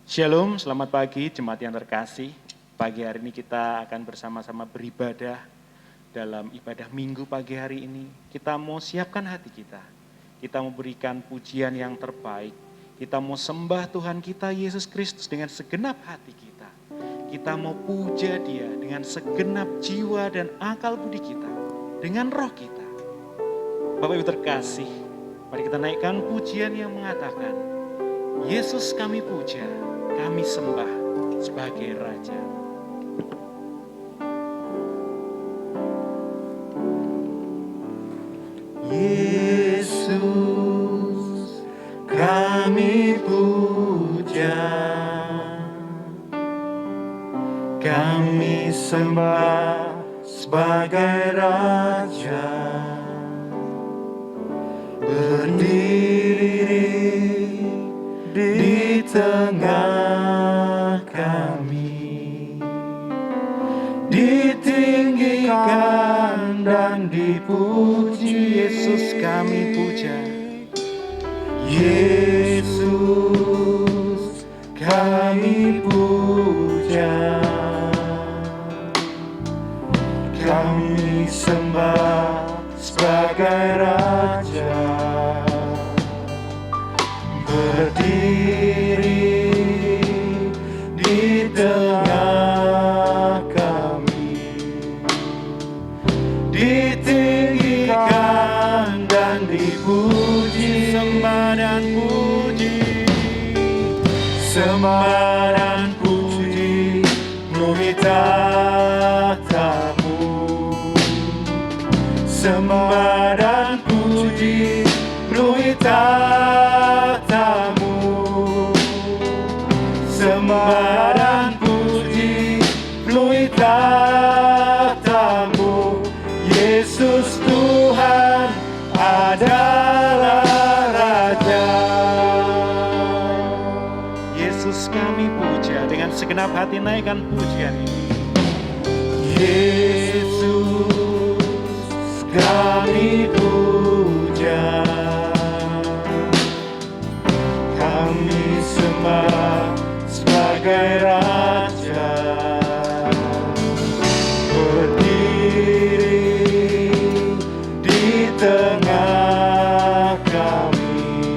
Shalom, selamat pagi jemaat yang terkasih. Pagi hari ini kita akan bersama-sama beribadah dalam ibadah minggu pagi hari ini. Kita mau siapkan hati kita. Kita mau berikan pujian yang terbaik. Kita mau sembah Tuhan kita Yesus Kristus dengan segenap hati kita. Kita mau puja Dia dengan segenap jiwa dan akal budi kita. Dengan roh kita. Bapak Ibu terkasih, mari kita naikkan pujian yang mengatakan, Yesus kami puja, kami sembah sebagai Raja. Yesus kami puja, kami sembah sebagai Raja. Berdiri di tengah kami, ditinggikan dan dipuji. Yesus kami puja, Yesus kami puja, kami sembah sebagai Raja. Berdiri di tengah kami, ditinggikan dan dipuji. sembah dan puji, sembah dan puji penuhi tahta-Mu. Sembah dan puji penuhi tahta-Mu. Sembah dan puji penuhi tahta-Mu. Yesus Tuhan adalah Raja. Yesus kami puja. Dengan segenap hati naikkan pujian ini. Yesus kami puja, kami sembah sebagai Raja. Berdiri di tengah kami,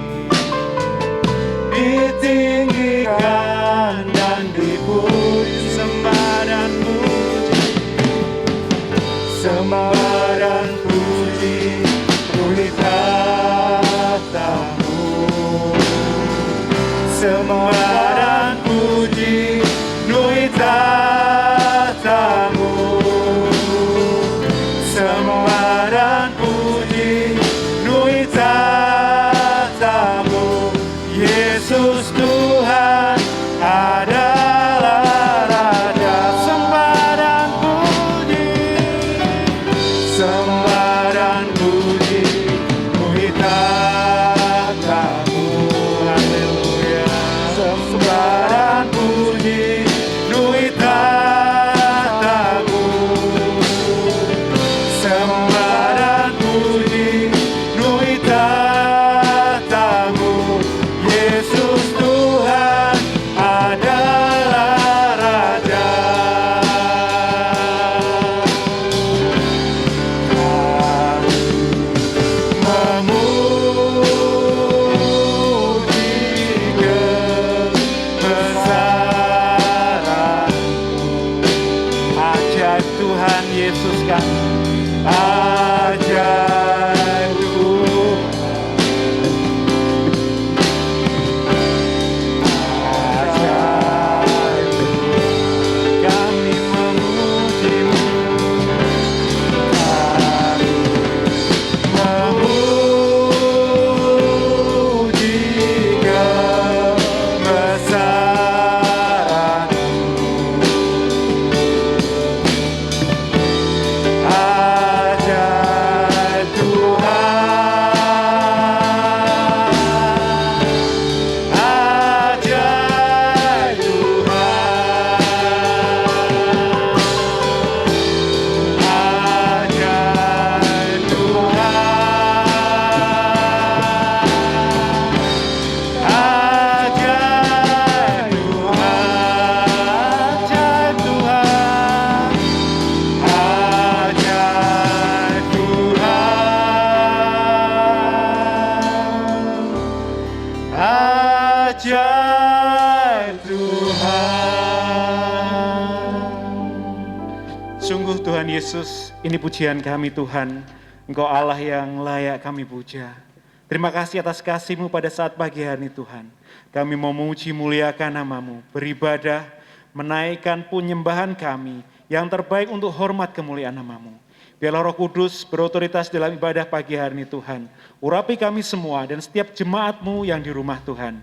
ditinggikan dan dipuji. Sembah dan puji, Sembah dan puji penuhi tahta-Mu. Sembah dan puji penuhi tahta-Mu. Sembah dan puji Tuhan Yesus, ini pujian kami Tuhan. Engkau Allah yang layak kami puja. Terima kasih atas kasih-Mu pada saat pagi hari ini Tuhan. Kami mau memuji muliakan nama-Mu, beribadah, menaikkan penyembahan kami yang terbaik untuk hormat kemuliaan nama-Mu. Biarlah Roh Kudus berotoritas dalam ibadah pagi hari ini Tuhan. Urapi kami semua dan setiap jemaat-Mu yang di rumah Tuhan.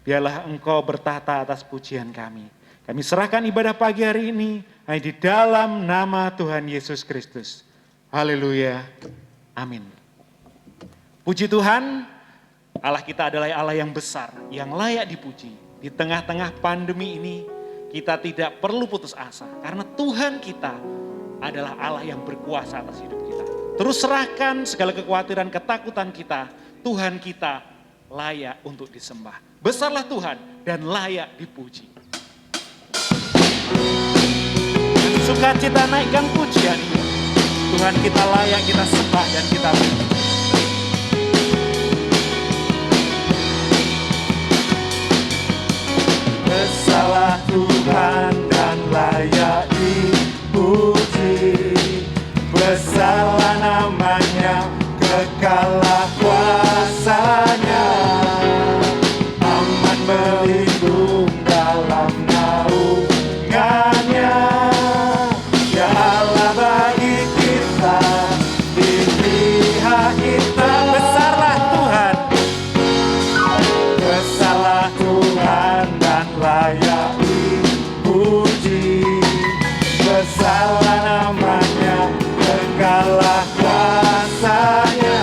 Biarlah Engkau bertata atas pujian kami. Kami serahkan ibadah pagi hari ini hanya di dalam nama Tuhan Yesus Kristus. Haleluya. Amin. Puji Tuhan, Allah kita adalah Allah yang besar, yang layak dipuji. Di tengah-tengah pandemi ini, kita tidak perlu putus asa. Karena Tuhan kita adalah Allah yang berkuasa atas hidup kita. Terus serahkan segala kekhawatiran, ketakutan kita. Tuhan kita layak untuk disembah. Besarlah Tuhan dan layak dipuji. Sukacita naikkan pujian ini. Tuhan kita layak kita sembah dan kita puji. Besarlah Tuhan dan layak dipuji. Besarlah namanya, kekallah kuasanya. Aman berlindung dalam naungannya. Ya Allah bagi kita, di pihak kita. Besarlah Tuhan. Besarlah Tuhan dan layak dipuji. Besarlah namanya, kekallah kuasanya.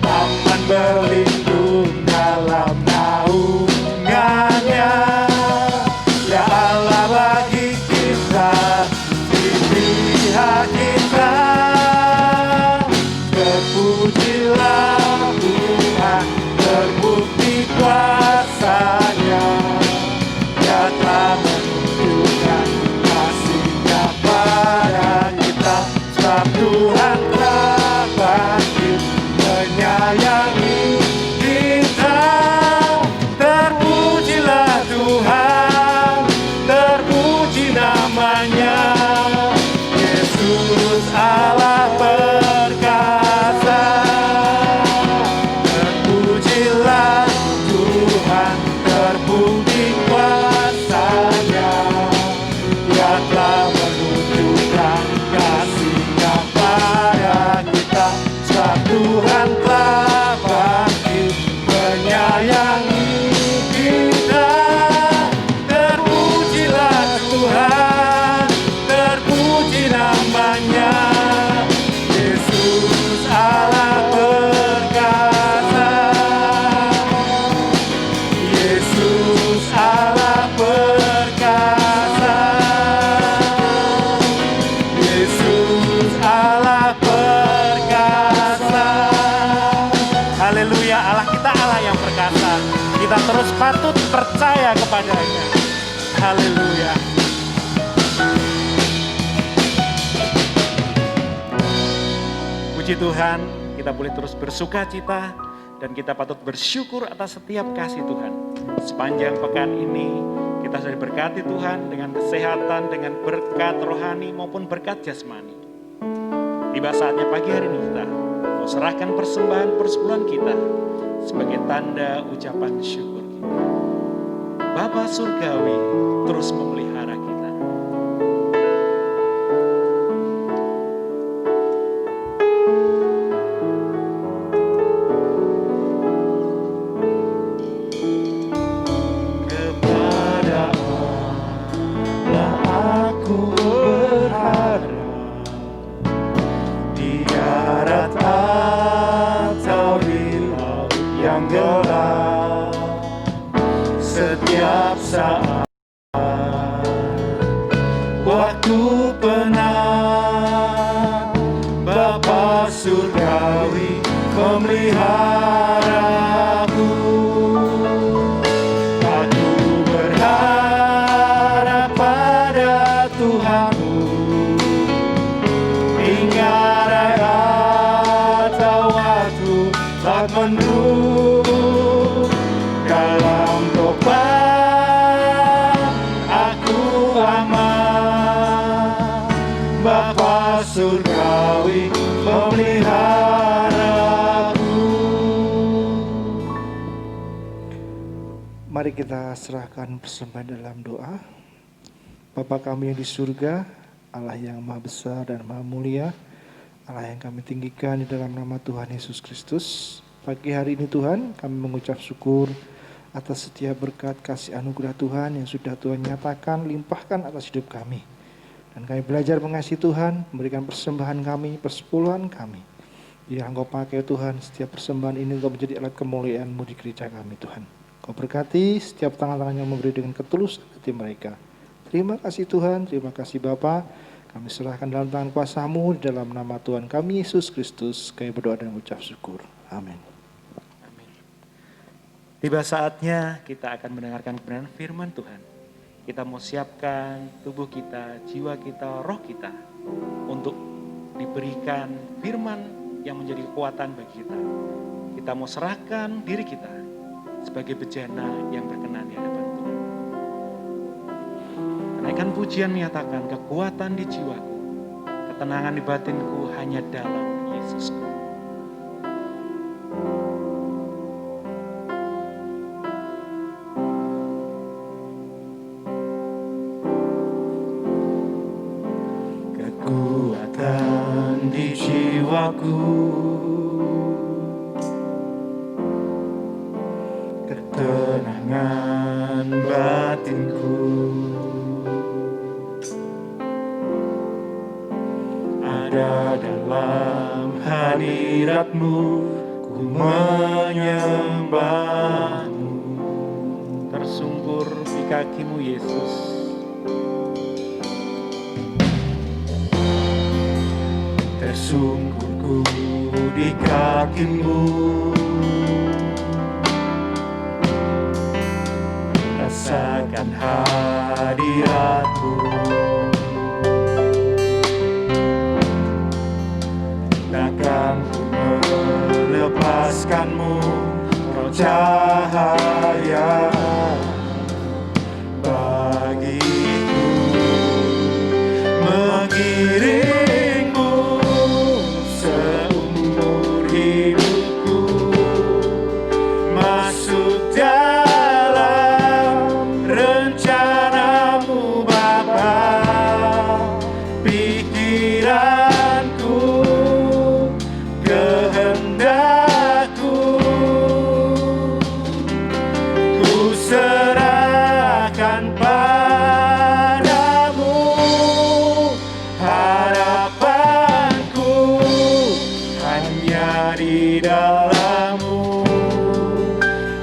Aman berlindung dalam naungannya. Ya Allah bagi kita, di pihak kita. Terpujilah Tuhan, terbukti kuasanya. Dia telah menunjukkan kasih-Nya pada kita. Sebab Tuhan telah bangkit menyayangi kita. Terpujilah Tuhan, terpuji namanya. Yesus Allah perkasa. Terpujilah Tuhan, terbukti kuasanya. Dia telah menunjukkan kasih-Nya pada kita. Sebab Tuhan telah bangkit menyayangi kita. Terpujilah Tuhan, terpuji namanya. Yesus Allah perkasa. Yesus Allah perkasa. Yesus Allah perkasa. Haleluya, Allah kita Allah yang perkasa. Kita terus patut percaya kepadanya. Haleluya. Puji Tuhan, kita boleh terus bersuka cita dan kita patut bersyukur atas setiap kasih Tuhan. Sepanjang pekan ini kita sudah diberkati Tuhan dengan kesehatan, dengan berkat rohani maupun berkat jasmani. Tiba saatnya pagi hari ini kita mau serahkan persembahan persepuluhan kita sebagai tanda ucapan syukur kita. Bapa Surgawi terus memelihara kita. Kepada Allah aku berharap, di darat atau di laut yang gelap. Setiap saat, waktu penat, Bapa Surgawi memeliharaku. Aku berharap pada Tuhanku, hingga raya atau waktu tak mendung. Dalam tobat aku aman, Mari kita serahkan persembahan dalam doa. Bapa kami yang di surga, Allah yang maha besar dan maha mulia, Allah yang kami tinggikan di dalam nama Tuhan Yesus Kristus. Pagi hari ini Tuhan, kami mengucap syukur atas setiap berkat kasih anugerah Tuhan yang sudah Tuhan nyatakan, limpahkan atas hidup kami. Dan kami belajar mengasihi Tuhan, memberikan persembahan kami, persepuluhan kami. Biar Engkau pakai Tuhan, setiap persembahan ini Engkau menjadi alat kemuliaan-Mu di gereja kami Tuhan. Engkau berkati setiap tangan-tangan yang memberi dengan ketulusan hati mereka. Terima kasih Tuhan, terima kasih Bapa. Kami serahkan dalam tangan kuasa-Mu, di dalam nama Tuhan kami Yesus Kristus. Kami berdoa dan mengucap syukur. Amin. Tiba saatnya kita akan mendengarkan kebenaran firman Tuhan. Kita mau siapkan tubuh kita, jiwa kita, roh kita untuk diberikan firman yang menjadi kekuatan bagi kita. Kita mau serahkan diri kita sebagai bejana yang berkenan di hadapan Tuhan. Kenaikan pujian menyatakan kekuatan di jiwaku, ketenangan di batinku hanya dalam Yesusku. Kekuatan di jiwaku, ketenangan batinku, ada dalam hadirat-Mu, ku menyembah-Mu. Tersungkur di kaki-Mu Yesus. Tersungkurku di kaki-Mu, rasakan hadirat-Mu. Takkan ku melepaskan-Mu, Roh cahaya bagiku, mengiringmu seumur hidupku, masuk dalam rencana-Mu Bapa. Pikiranku, kehendakku, ku serahkan padamu. Harapanku hanya di dalam-Mu,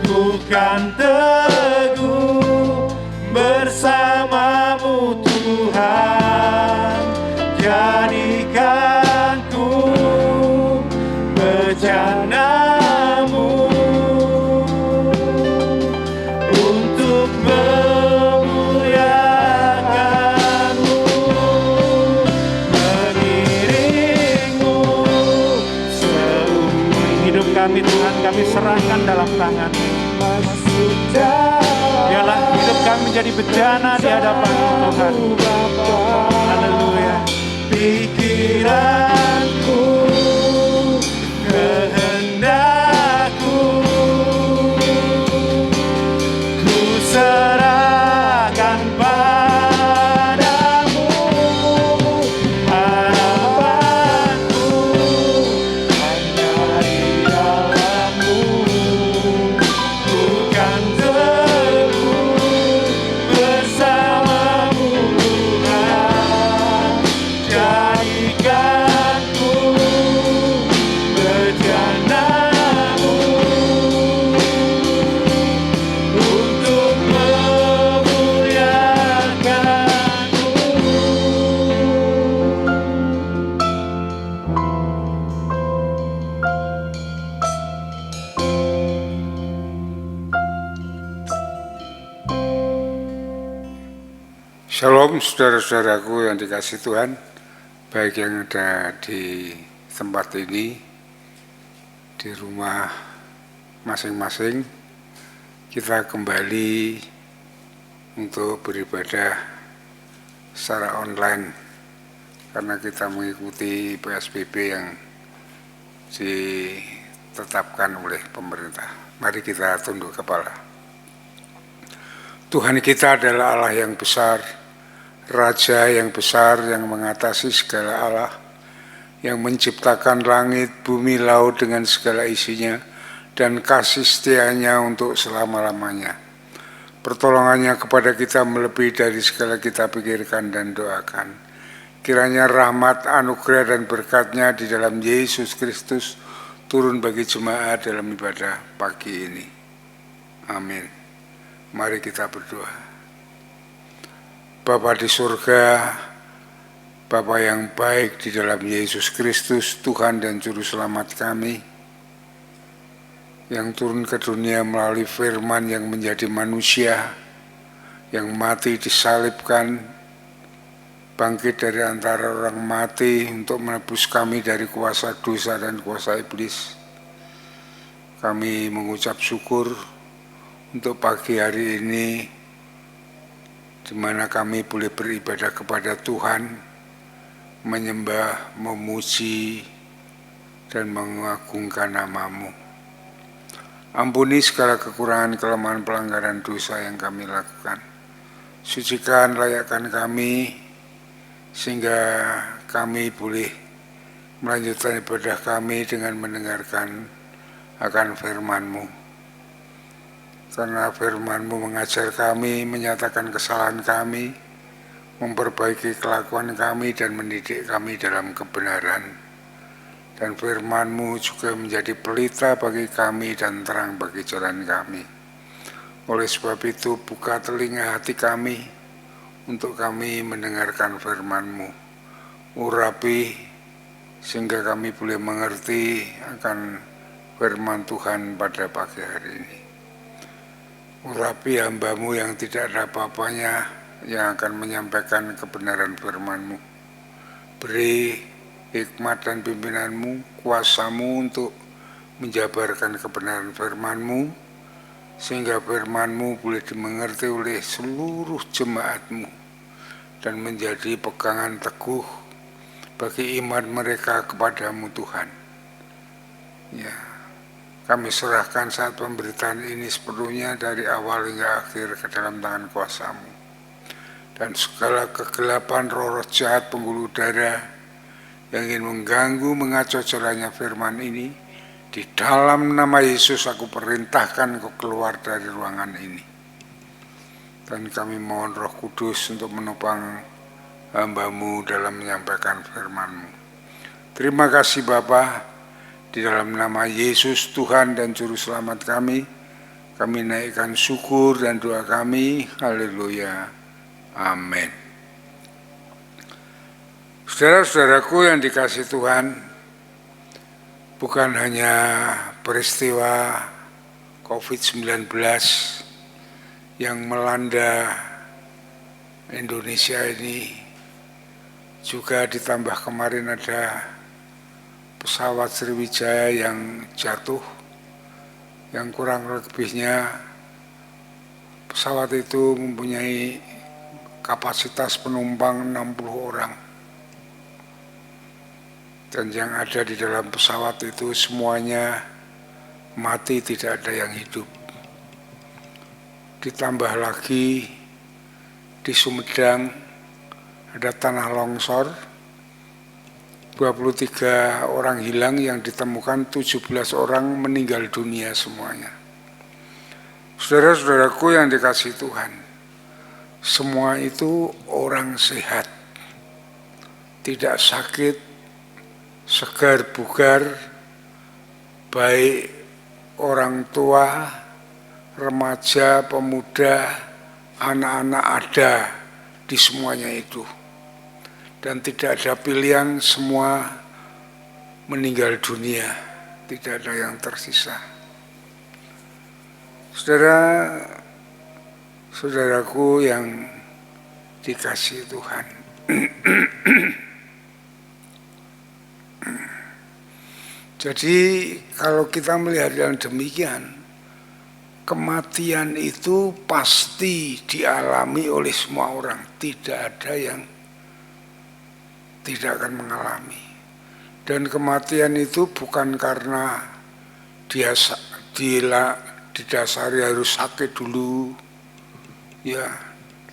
ku kan teguh bersama-Mu Tuhan. Jadikanku bejana-Mu untuk memuliakan-Mu, mengiring-Mu seumur Hidup kami Tuhan, kami serahkan dalam tangan-Mu. Biarlah hidup kami menjadi bejana di hadapan-Mu Tuhan. Haleluya. Pikiranku, kehendakku, ku serahkan padamu. Harapanku hanya di dalam-Mu, ku kan teguh bersama-Mu Tuhan. Jadikanku bejana-Mu untuk memuliakan-Mu. Shalom saudara-saudaraku yang dikasihi Tuhan, baik yang ada di tempat ini, di rumah masing-masing. Kita kembali untuk beribadah secara online karena kita mengikuti PSBB yang ditetapkan oleh pemerintah. Mari kita tunduk kepala. Tuhan kita adalah Allah yang besar, Raja yang besar yang mengatasi segala Allah, yang menciptakan langit, bumi, laut dengan segala isinya, dan kasih setianya untuk selama-lamanya. Pertolongannya kepada kita melebihi dari segala kita pikirkan dan doakan. Kiranya rahmat, anugerah, dan berkatnya di dalam Yesus Kristus turun bagi jemaat dalam ibadah pagi ini. Amin. Mari kita berdoa. Bapa di surga, Bapa yang baik di dalam Yesus Kristus, Tuhan dan Juru Selamat kami, yang turun ke dunia melalui firman yang menjadi manusia, yang mati disalibkan, bangkit dari antara orang mati untuk menebus kami dari kuasa dosa dan kuasa iblis. Kami mengucap syukur untuk pagi hari ini, di mana kami boleh beribadah kepada Tuhan, menyembah, memuji, dan mengagungkan nama-Mu. Ampuni segala kekurangan, kelemahan, pelanggaran dosa yang kami lakukan. Sucikan, layakkan kami, sehingga kami boleh melanjutkan ibadah kami dengan mendengarkan akan firman-Mu. Karena firman-Mu mengajar kami, menyatakan kesalahan kami, memperbaiki kelakuan kami, dan mendidik kami dalam kebenaran. Dan firman-Mu juga menjadi pelita bagi kami dan terang bagi jalan kami. Oleh sebab itu, buka telinga hati kami untuk kami mendengarkan firman-Mu. Urapi sehingga kami boleh mengerti akan firman Tuhan pada pagi hari ini. Urapi hamba-Mu yang tidak ada apa-apanya, yang akan menyampaikan kebenaran firman-Mu. Beri hikmat dan pimpinan-Mu, kuasa-Mu untuk menjabarkan kebenaran firman-Mu, sehingga firman-Mu boleh dimengerti oleh seluruh jemaat-Mu dan menjadi pegangan teguh bagi iman mereka kepadamu Tuhan. Ya, kami serahkan saat pemberitaan ini sepenuhnya dari awal hingga akhir ke dalam tangan kuasa-Mu. Dan segala kegelapan, roh-roh jahat, penggulu udara yang ingin mengganggu, mengacau jalannya firman ini, di dalam nama Yesus aku perintahkan kau keluar dari ruangan ini. Dan kami mohon Roh Kudus untuk menopang hamba-Mu dalam menyampaikan firman-Mu. Terima kasih Bapa, di dalam nama Yesus Tuhan dan Juru Selamat kami naikkan syukur dan doa kami. Haleluya. Amin. Saudara-saudaraku yang dikasihi Tuhan, bukan hanya peristiwa COVID-19 yang melanda Indonesia ini, juga ditambah kemarin ada pesawat Sriwijaya yang jatuh, yang kurang lebihnya pesawat itu mempunyai kapasitas penumpang 60 orang. Dan yang ada di dalam pesawat itu semuanya mati, tidak ada yang hidup. Ditambah lagi di Sumedang ada tanah longsor, 23 orang hilang, yang ditemukan 17 orang meninggal dunia semuanya. Saudara-saudaraku yang dikasihi Tuhan, semua itu orang sehat, tidak sakit, segar bugar, baik orang tua, remaja, pemuda, anak-anak ada di semuanya itu. Dan tidak ada pilihan, semua meninggal dunia, tidak ada yang tersisa. Saudaraku yang dikasihi Tuhan, jadi kalau kita melihat yang demikian, kematian itu pasti dialami oleh semua orang, tidak ada yang tidak akan mengalami. Dan kematian itu bukan karena dia didasari harus sakit dulu, Ya,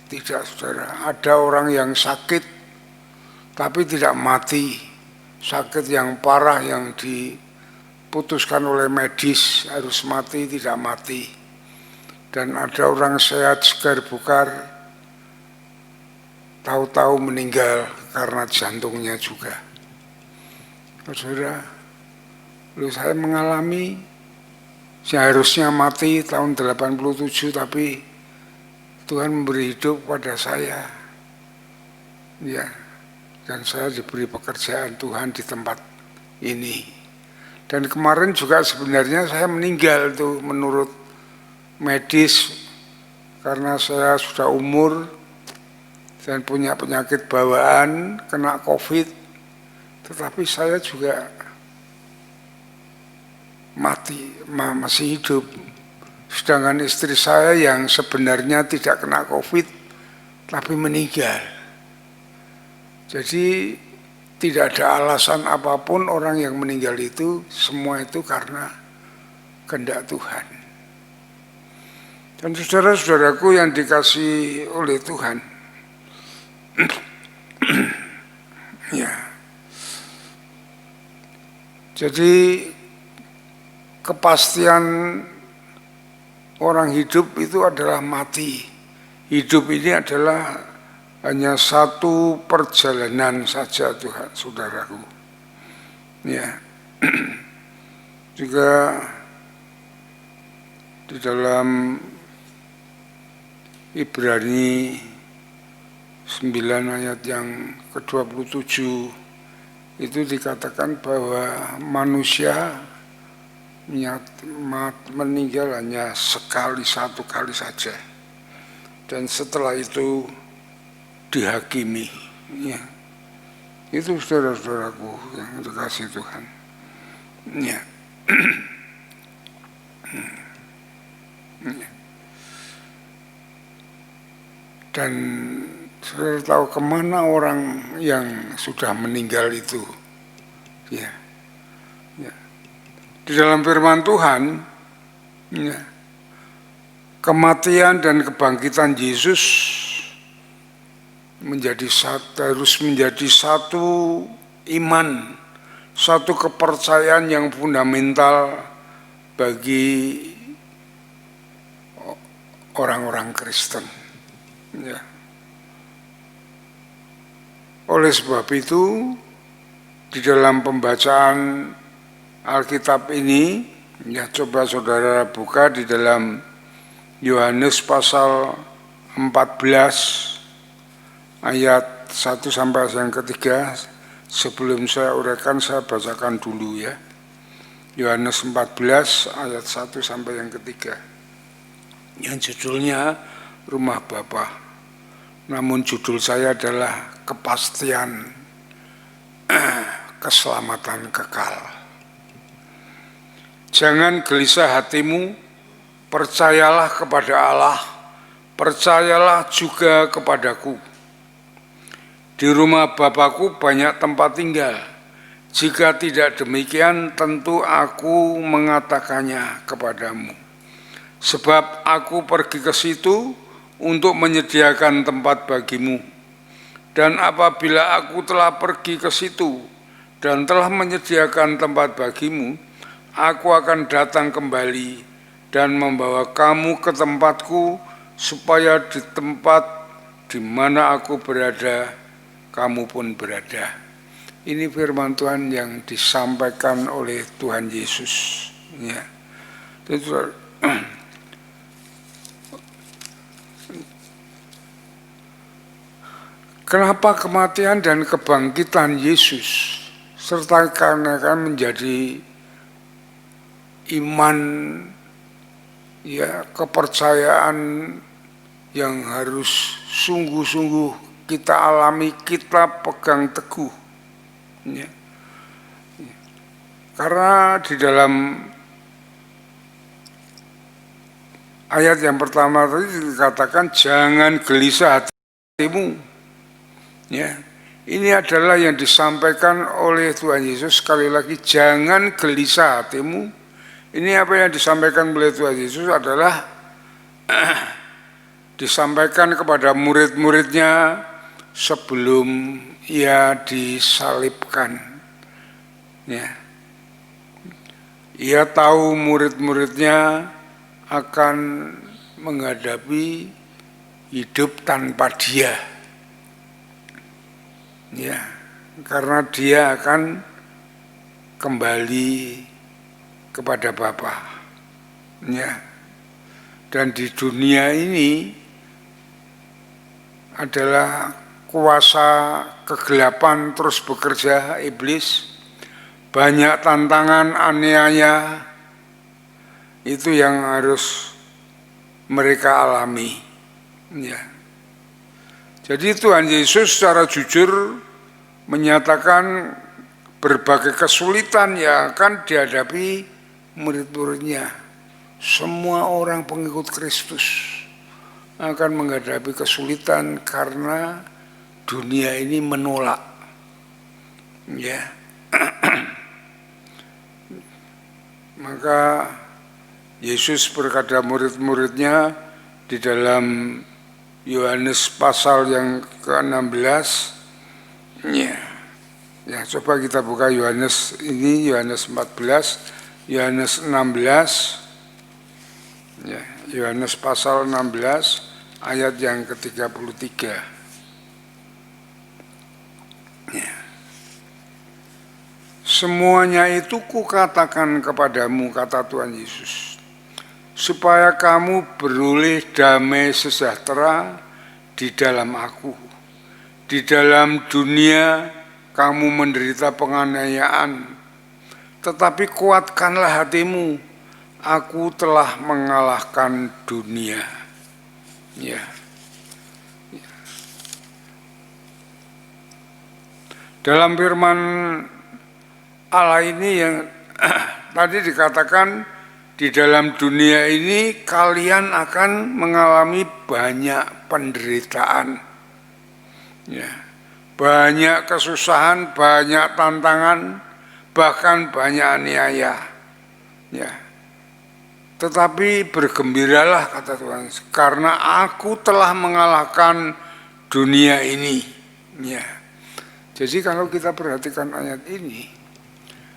tidak saudara. Ada orang yang sakit tapi tidak mati. Sakit yang parah yang diputuskan oleh medis harus mati, tidak mati. Dan ada orang sehat segar bugar tahu-tahu meninggal karena jantungnya juga. Saudara, saya mengalami seharusnya mati tahun 87 tapi Tuhan memberi hidup pada saya. Ya. Dan saya diberi pekerjaan Tuhan di tempat ini. Dan kemarin juga sebenarnya saya meninggal tuh menurut medis karena saya sudah umur dan punya penyakit bawaan, kena COVID. Tetapi saya juga mati, masih hidup. Sedangkan istri saya yang sebenarnya tidak kena COVID tapi meninggal. Jadi tidak ada alasan apapun orang yang meninggal itu, semua itu karena kehendak Tuhan. Dan saudara-saudaraku yang dikasihi oleh Tuhan, ya. Jadi kepastian orang hidup itu adalah mati. Hidup ini adalah hanya satu perjalanan saja Tuhan, saudaraku. Ya. Juga di dalam Ibrani 9 ayat yang ke-27 itu dikatakan bahwa manusia meninggal hanya satu kali saja, dan setelah itu dihakimi. Ya. Itu saudara-saudaraku yang dikasihi Tuhan. Ya. Dan saudara tahu kemana orang yang sudah meninggal itu? Ya. Ya. Di dalam firman Tuhan, ya, kematian dan kebangkitan Yesus harus menjadi satu iman, satu kepercayaan yang fundamental bagi orang-orang Kristen. Ya. Oleh sebab itu, di dalam pembacaan Alkitab ini, ya coba saudara buka di dalam Yohanes pasal 14 ayat 1 sampai yang ketiga. Sebelum saya uraikan, saya bacakan dulu ya. Yohanes 14 ayat 1 sampai yang ketiga. Yang judulnya Rumah Bapa. Namun judul saya adalah kepastian keselamatan kekal. Jangan gelisah hatimu, percayalah kepada Allah, percayalah juga kepadaku. Di rumah Bapakku banyak tempat tinggal. Jika tidak demikian, tentu aku mengatakannya kepadamu. Sebab aku pergi ke situ untuk menyediakan tempat bagimu. Dan apabila aku telah pergi ke situ dan telah menyediakan tempat bagimu, aku akan datang kembali dan membawa kamu ke tempatku, supaya di tempat di mana aku berada, kamu pun berada. Ini firman Tuhan yang disampaikan oleh Tuhan Yesus. Ya. Kenapa kematian dan kebangkitan Yesus serta karena menjadi iman, ya, kepercayaan yang harus sungguh-sungguh kita alami, kita pegang teguh. Ya. Karena di dalam ayat yang pertama tadi dikatakan jangan gelisah hatimu. Ya, ini adalah yang disampaikan oleh Tuhan Yesus. Sekali lagi, jangan gelisah hatimu. Ini apa yang disampaikan oleh Tuhan Yesus adalah disampaikan kepada murid-muridnya sebelum ia disalibkan. Ya. Ia tahu murid-muridnya akan menghadapi hidup tanpa dia. Ya, karena dia akan kembali kepada Bapa. Ya. Dan di dunia ini adalah kuasa kegelapan terus bekerja, iblis. Banyak tantangan, aniaya, itu yang harus mereka alami. Ya. Jadi Tuhan Yesus secara jujur menyatakan berbagai kesulitan yang akan dihadapi murid-muridnya. Semua orang pengikut Kristus akan menghadapi kesulitan karena dunia ini menolak. Ya. Maka Yesus berkata murid-muridnya di dalam Yohanes pasal yang ke-16. Ya. Ya, coba kita buka Yohanes ini, Yohanes 14, Yohanes 16. Ya, Yohanes pasal 16 ayat yang ke-33. Ya. Semuanya itu kukatakan kepadamu, kata Tuhan Yesus, supaya kamu beroleh damai sejahtera di dalam aku. Di dalam dunia kamu menderita penganiayaan, tetapi kuatkanlah hatimu, aku telah mengalahkan dunia. Ya. Dalam firman Allah ini yang tadi dikatakan, di dalam dunia ini kalian akan mengalami banyak penderitaan, ya, banyak kesusahan, banyak tantangan, bahkan banyak aniaya. Ya. Tetapi bergembiralah, kata Tuhan, karena aku telah mengalahkan dunia ini. Ya. Jadi kalau kita perhatikan ayat ini,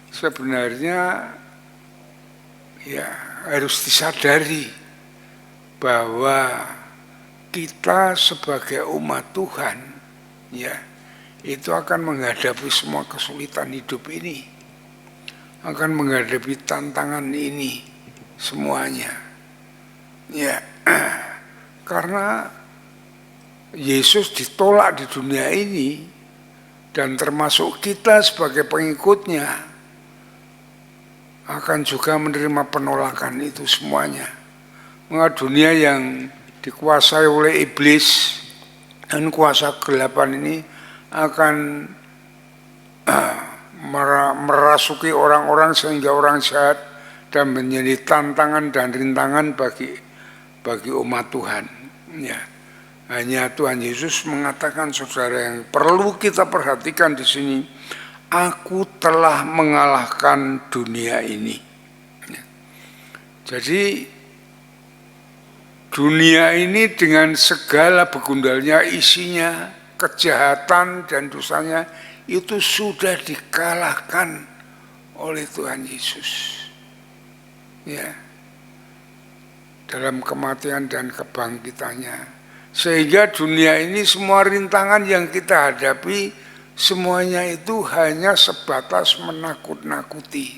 sebenarnya ya harus disadari bahwa kita sebagai umat Tuhan, ya, itu akan menghadapi semua kesulitan hidup ini, akan menghadapi tantangan ini semuanya. Ya, karena Yesus ditolak di dunia ini, dan termasuk kita sebagai pengikutnya akan juga menerima penolakan itu semuanya. Maka dunia yang dikuasai oleh iblis dan kuasa kegelapan ini akan merasuki orang-orang sehingga orang jahat dan menjadi tantangan dan rintangan bagi umat Tuhan. Ya. Hanya Tuhan Yesus mengatakan, saudara, yang perlu kita perhatikan di sini, aku telah mengalahkan dunia ini. Ya. Jadi dunia ini dengan segala begundalnya, isinya, kejahatan dan dosanya, itu sudah dikalahkan oleh Tuhan Yesus. Ya. Dalam kematian dan kebangkitannya. Sehingga dunia ini semua rintangan yang kita hadapi, semuanya itu hanya sebatas menakut-nakuti.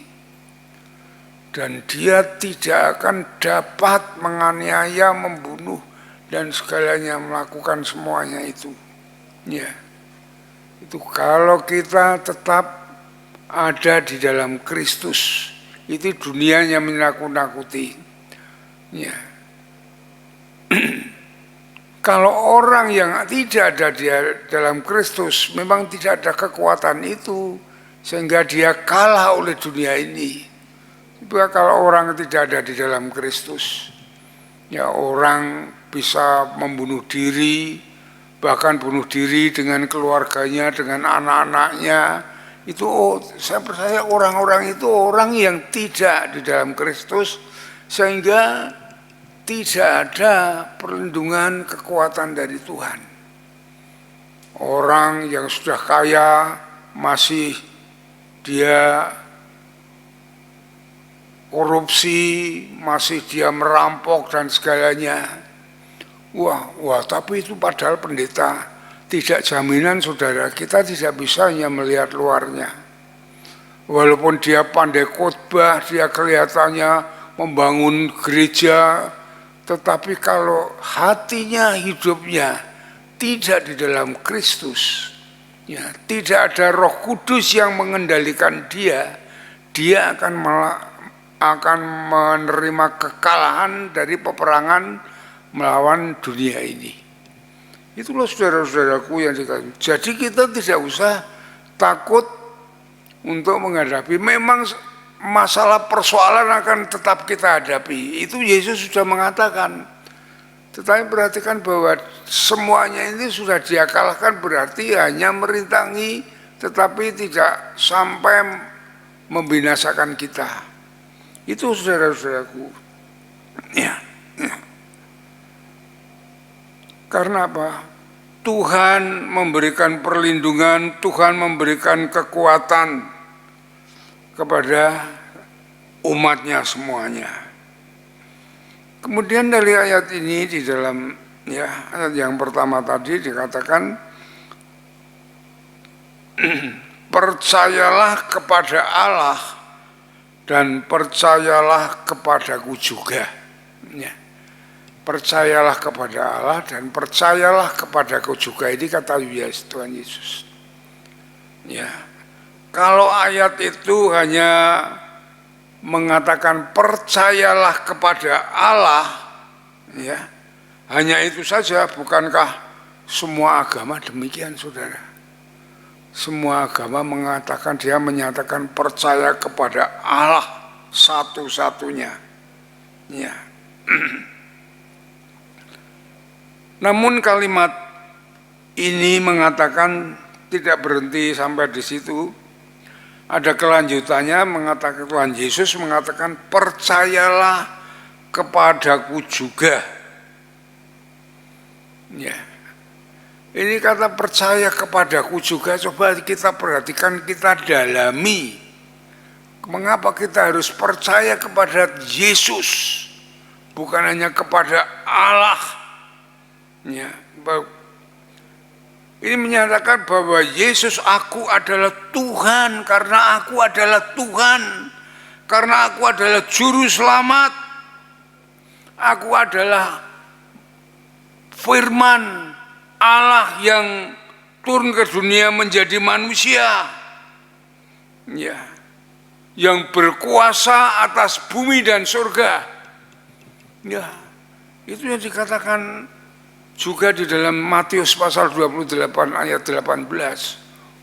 Dan dia tidak akan dapat menganiaya, membunuh, dan segalanya, melakukan semuanya itu. Ya. Itu kalau kita tetap ada di dalam Kristus, itu dunianya menakut-nakuti. Ya. Kalau orang yang tidak ada di dalam Kristus, memang tidak ada kekuatan itu, sehingga dia kalah oleh dunia ini. Kalau orang tidak ada di dalam Kristus, ya orang bisa membunuh diri, bahkan bunuh diri dengan keluarganya, dengan anak-anaknya. Itu saya percaya orang-orang itu orang yang tidak di dalam Kristus, sehingga tidak ada perlindungan kekuatan dari Tuhan. Orang yang sudah kaya masih dia korupsi, masih dia merampok dan segalanya. Wah, tapi itu padahal pendeta, tidak jaminan saudara, kita tidak bisa hanya melihat luarnya. Walaupun dia pandai khotbah, dia kelihatannya membangun gereja, tetapi kalau hatinya, hidupnya tidak di dalam Kristus, ya, tidak ada Roh Kudus yang mengendalikan dia akan menerima kekalahan dari peperangan melawan dunia ini. Itulah saudara-saudaraku yang dikatakan. Jadi kita tidak usah takut untuk menghadapi. Memang masalah persoalan akan tetap kita hadapi. Itu Yesus sudah mengatakan. Tetapi perhatikan bahwa semuanya ini sudah dia kalahkan, berarti hanya merintangi tetapi tidak sampai membinasakan kita. Itu saudara-saudaraku. Ya. Karena apa? Tuhan memberikan perlindungan, Tuhan memberikan kekuatan kepada umatnya semuanya. Kemudian dari ayat ini di dalam ayat yang pertama tadi dikatakan percayalah kepada Allah dan percayalah kepadaku juga. Ya. Percayalah kepada Allah dan percayalah kepadaku juga. Ini kata Tuhan Yesus. Ya. Kalau ayat itu hanya mengatakan percayalah kepada Allah, ya, hanya itu saja. Bukankah semua agama demikian, saudara? Semua agama mengatakan, dia menyatakan percaya kepada Allah satu-satunya. Ya. Namun kalimat ini mengatakan tidak berhenti sampai di situ. Ada kelanjutannya, mengatakan Tuhan Yesus mengatakan percayalah kepadaku juga. Ya. Ini kata percaya kepadaku juga, coba kita perhatikan, kita dalami. Mengapa kita harus percaya kepada Yesus, bukan hanya kepada Allah? Ya. Ini menyatakan bahwa Yesus, aku adalah Tuhan, karena aku adalah Tuhan, karena aku adalah Juru Selamat, aku adalah Firman Allah yang turun ke dunia menjadi manusia, ya, yang berkuasa atas bumi dan surga. Ya, itu yang dikatakan juga di dalam Matius pasal 28 ayat 18,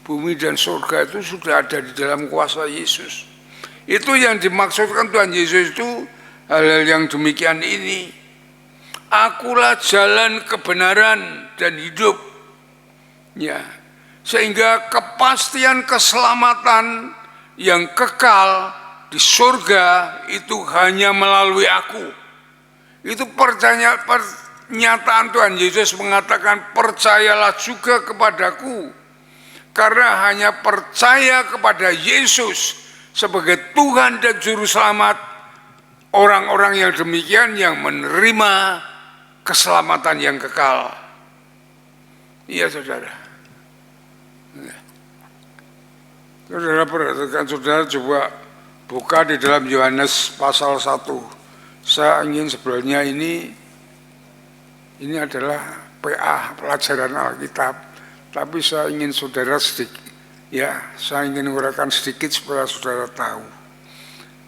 bumi dan surga itu sudah ada di dalam kuasa Yesus. Itu yang dimaksudkan Tuhan Yesus itu hal-hal yang demikian ini. Akulah jalan kebenaran dan hidup. Ya, sehingga kepastian keselamatan yang kekal di surga itu hanya melalui aku. Itu pernyataan Tuhan Yesus mengatakan percayalah juga kepadaku, karena hanya percaya kepada Yesus sebagai Tuhan dan Juru Selamat, orang-orang yang demikian yang menerima keselamatan yang kekal. Iya saudara. Saudara perhatikan, saudara coba buka di dalam Yohanes pasal 1. Saya ingin sebenarnya ini adalah PA, pelajaran Alkitab, tapi saya ingin saudara saya ingin menguraikan sedikit supaya saudara tahu.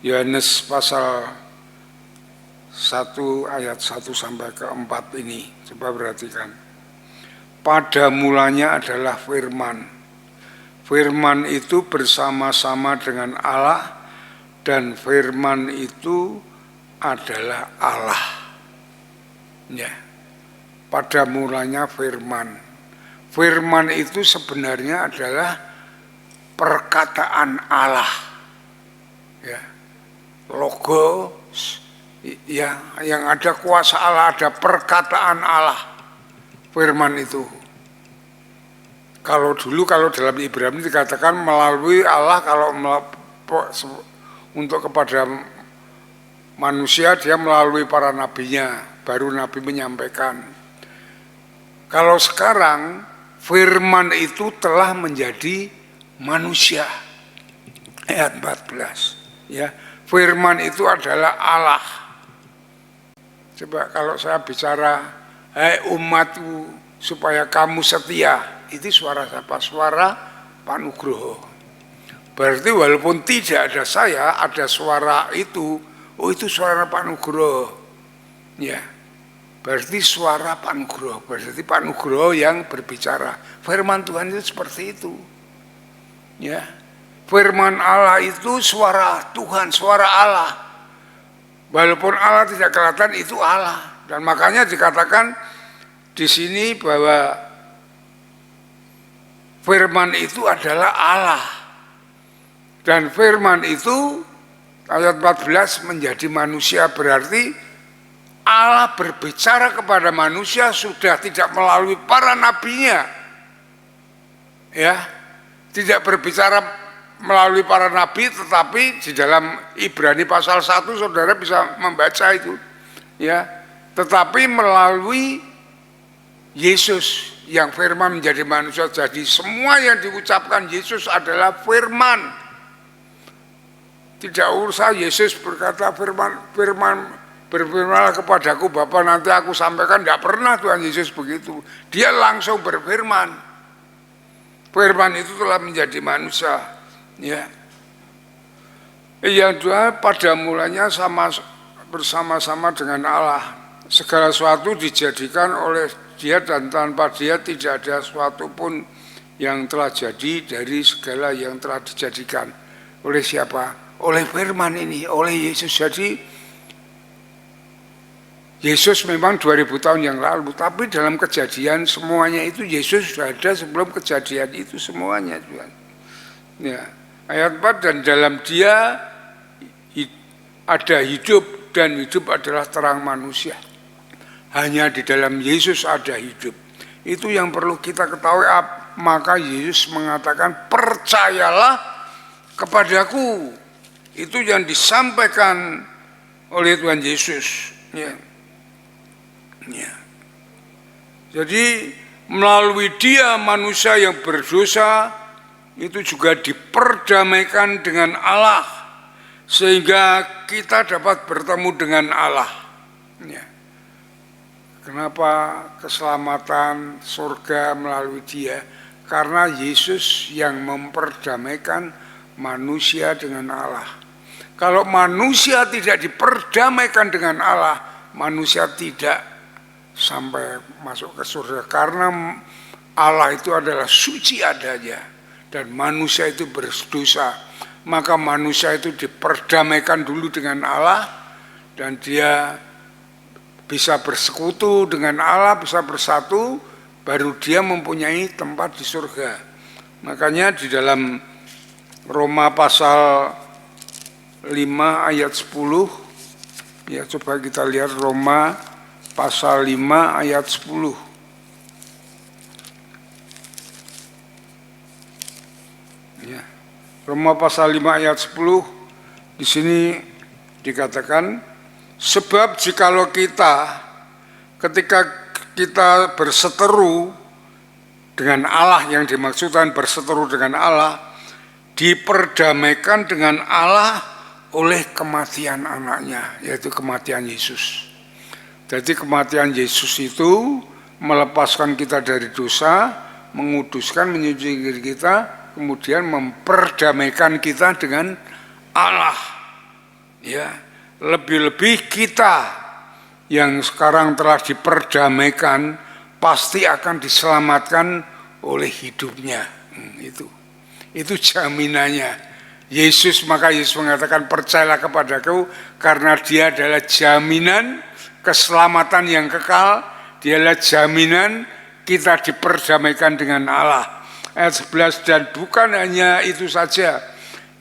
Yohanes pasal 1 ayat 1 sampai ke 4 ini, coba perhatikan. Pada mulanya adalah firman. Firman itu bersama-sama dengan Allah, dan firman itu adalah Allah. Ya. Pada mulanya firman. Firman itu sebenarnya adalah perkataan Allah. Ya. Logos Ya, yang ada kuasa Allah, ada perkataan Allah, firman itu. Kalau dalam Ibrani dikatakan melalui Allah, kalau untuk kepada manusia dia melalui para nabinya, baru nabi menyampaikan. Kalau sekarang firman itu telah menjadi manusia. Ayat 14. Ya, firman itu adalah Allah. Coba kalau saya bicara, hai umatku supaya kamu setia, itu suara siapa? Suara Pak Nugroho. Berarti walaupun tidak ada saya, ada suara itu, oh itu suara Pak Nugroho. Ya, berarti suara Pak Nugroho, berarti Pak Nugroho yang berbicara. Firman Tuhan itu seperti itu. Ya, firman Allah itu suara Tuhan, suara Allah. Walaupun Allah tidak kelihatan, itu Allah. Dan makanya dikatakan di sini bahwa firman itu adalah Allah. Dan firman itu ayat 14 menjadi manusia, berarti Allah berbicara kepada manusia sudah tidak melalui para nabinya. Ya, tidak berbicara melalui para nabi, tetapi di dalam Ibrani pasal 1 saudara bisa membaca itu, ya. Tetapi melalui Yesus yang firman menjadi manusia. Jadi semua yang diucapkan Yesus adalah firman. Tidak usah Yesus berkata berfirmanlah kepadaku Bapa, nanti aku sampaikan. Tidak pernah Tuhan Yesus begitu. Dia langsung berfirman. Firman itu telah menjadi manusia. Ya, yang dua pada mulanya bersama-sama dengan Allah. Segala sesuatu dijadikan oleh Dia dan tanpa Dia tidak ada sesuatu pun yang telah jadi dari segala yang telah dijadikan. Oleh siapa? Oleh firman ini, oleh Yesus. Jadi Yesus memang 2000 tahun yang lalu, tapi dalam kejadian semuanya itu Yesus sudah ada sebelum kejadian itu semuanya, Tuhan. Ya. Ayat 4, dan dalam Dia ada hidup, dan hidup adalah terang manusia. Hanya di dalam Yesus ada hidup. Itu yang perlu kita ketahui. Maka Yesus mengatakan, percayalah kepadaku. Itu yang disampaikan oleh Tuhan Yesus. Ya. Ya. Jadi melalui Dia manusia yang berdosa itu juga diperdamaikan dengan Allah, sehingga kita dapat bertemu dengan Allah. Ya. Kenapa keselamatan surga melalui Dia? Karena Yesus yang memperdamaikan manusia dengan Allah. Kalau manusia tidak diperdamaikan dengan Allah, manusia tidak sampai masuk ke surga. Karena Allah itu adalah suci adanya. Dan manusia itu berdosa, maka manusia itu diperdamaikan dulu dengan Allah, dan dia bisa bersekutu dengan Allah, bisa bersatu, baru dia mempunyai tempat di surga. Makanya di dalam Roma pasal 5 ayat 10, ya coba kita lihat Roma pasal 5 ayat 10. Ya. Roma pasal 5 ayat 10 di sini dikatakan, sebab jikalau ketika kita berseteru dengan Allah, yang dimaksudkan berseteru dengan Allah, diperdamaikan dengan Allah oleh kematian anaknya, yaitu kematian Yesus. Jadi kematian Yesus itu melepaskan kita dari dosa, menguduskan, menyucikan diri kita, kemudian memperdamaikan kita dengan Allah. Ya, lebih-lebih kita yang sekarang telah diperdamaikan pasti akan diselamatkan oleh hidupnya. Itu jaminannya. Maka Yesus mengatakan, percayalah kepadaku, karena Dia adalah jaminan keselamatan yang kekal. Dia adalah jaminan kita diperdamaikan dengan Allah. Ayat 11, dan bukan hanya itu saja,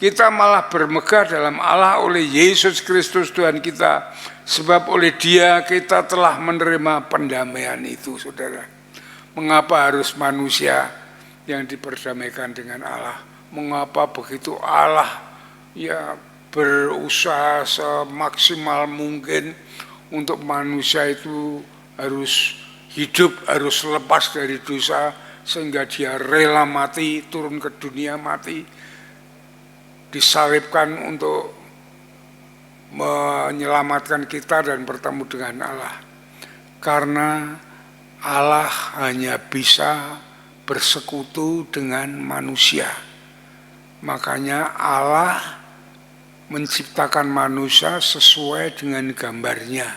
Kita malah bermegah dalam Allah oleh Yesus Kristus Tuhan kita. Sebab oleh Dia kita telah menerima pendamaian itu, saudara. Mengapa harus manusia yang diperdamaikan dengan Allah? Mengapa begitu Allah ya berusaha semaksimal mungkin untuk manusia itu harus hidup, harus lepas dari dosa, sehingga dia rela mati, turun ke dunia mati, disalibkan untuk menyelamatkan kita dan bertemu dengan Allah. Karena Allah hanya bisa bersekutu dengan manusia. Makanya Allah menciptakan manusia sesuai dengan gambarnya.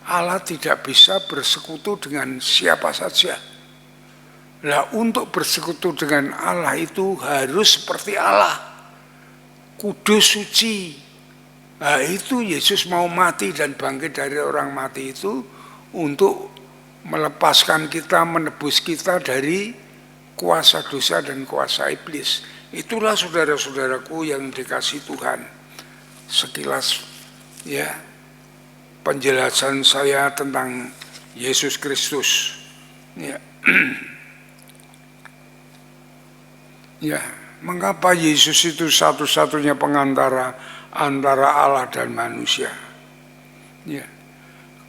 Allah tidak bisa bersekutu dengan siapa saja. Nah, untuk bersekutu dengan Allah itu harus seperti Allah, kudus, suci. Nah, itu Yesus mau mati dan bangkit dari orang mati itu untuk melepaskan kita, menebus kita dari kuasa dosa dan kuasa iblis. Itulah saudara-saudaraku yang dikasihi Tuhan. Sekilas ya penjelasan saya tentang Yesus Kristus. Ya. Ya, mengapa Yesus itu satu-satunya pengantara antara Allah dan manusia? Ya.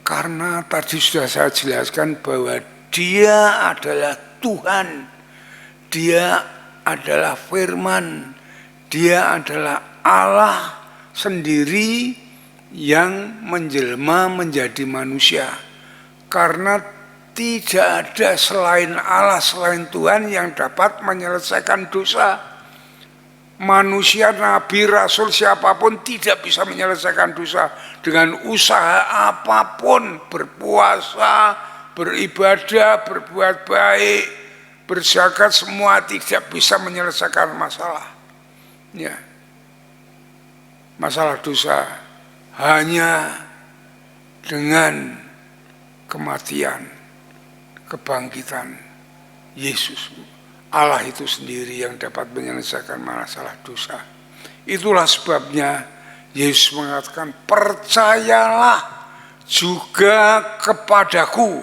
Karena tadi sudah saya jelaskan bahwa Dia adalah Tuhan. Dia adalah firman, Dia adalah Allah sendiri yang menjelma menjadi manusia. Karena tidak ada selain Allah, selain Tuhan yang dapat menyelesaikan dosa. Manusia, nabi, rasul, siapapun tidak bisa menyelesaikan dosa dengan usaha apapun, berpuasa, beribadah, berbuat baik, berzakat, semua tidak bisa menyelesaikan masalah. Ya. Masalah dosa hanya dengan kematian, kebangkitan Yesus. Allah itu sendiri yang dapat menyelesaikan masalah dosa. Itulah sebabnya Yesus mengatakan, percayalah juga kepadaku.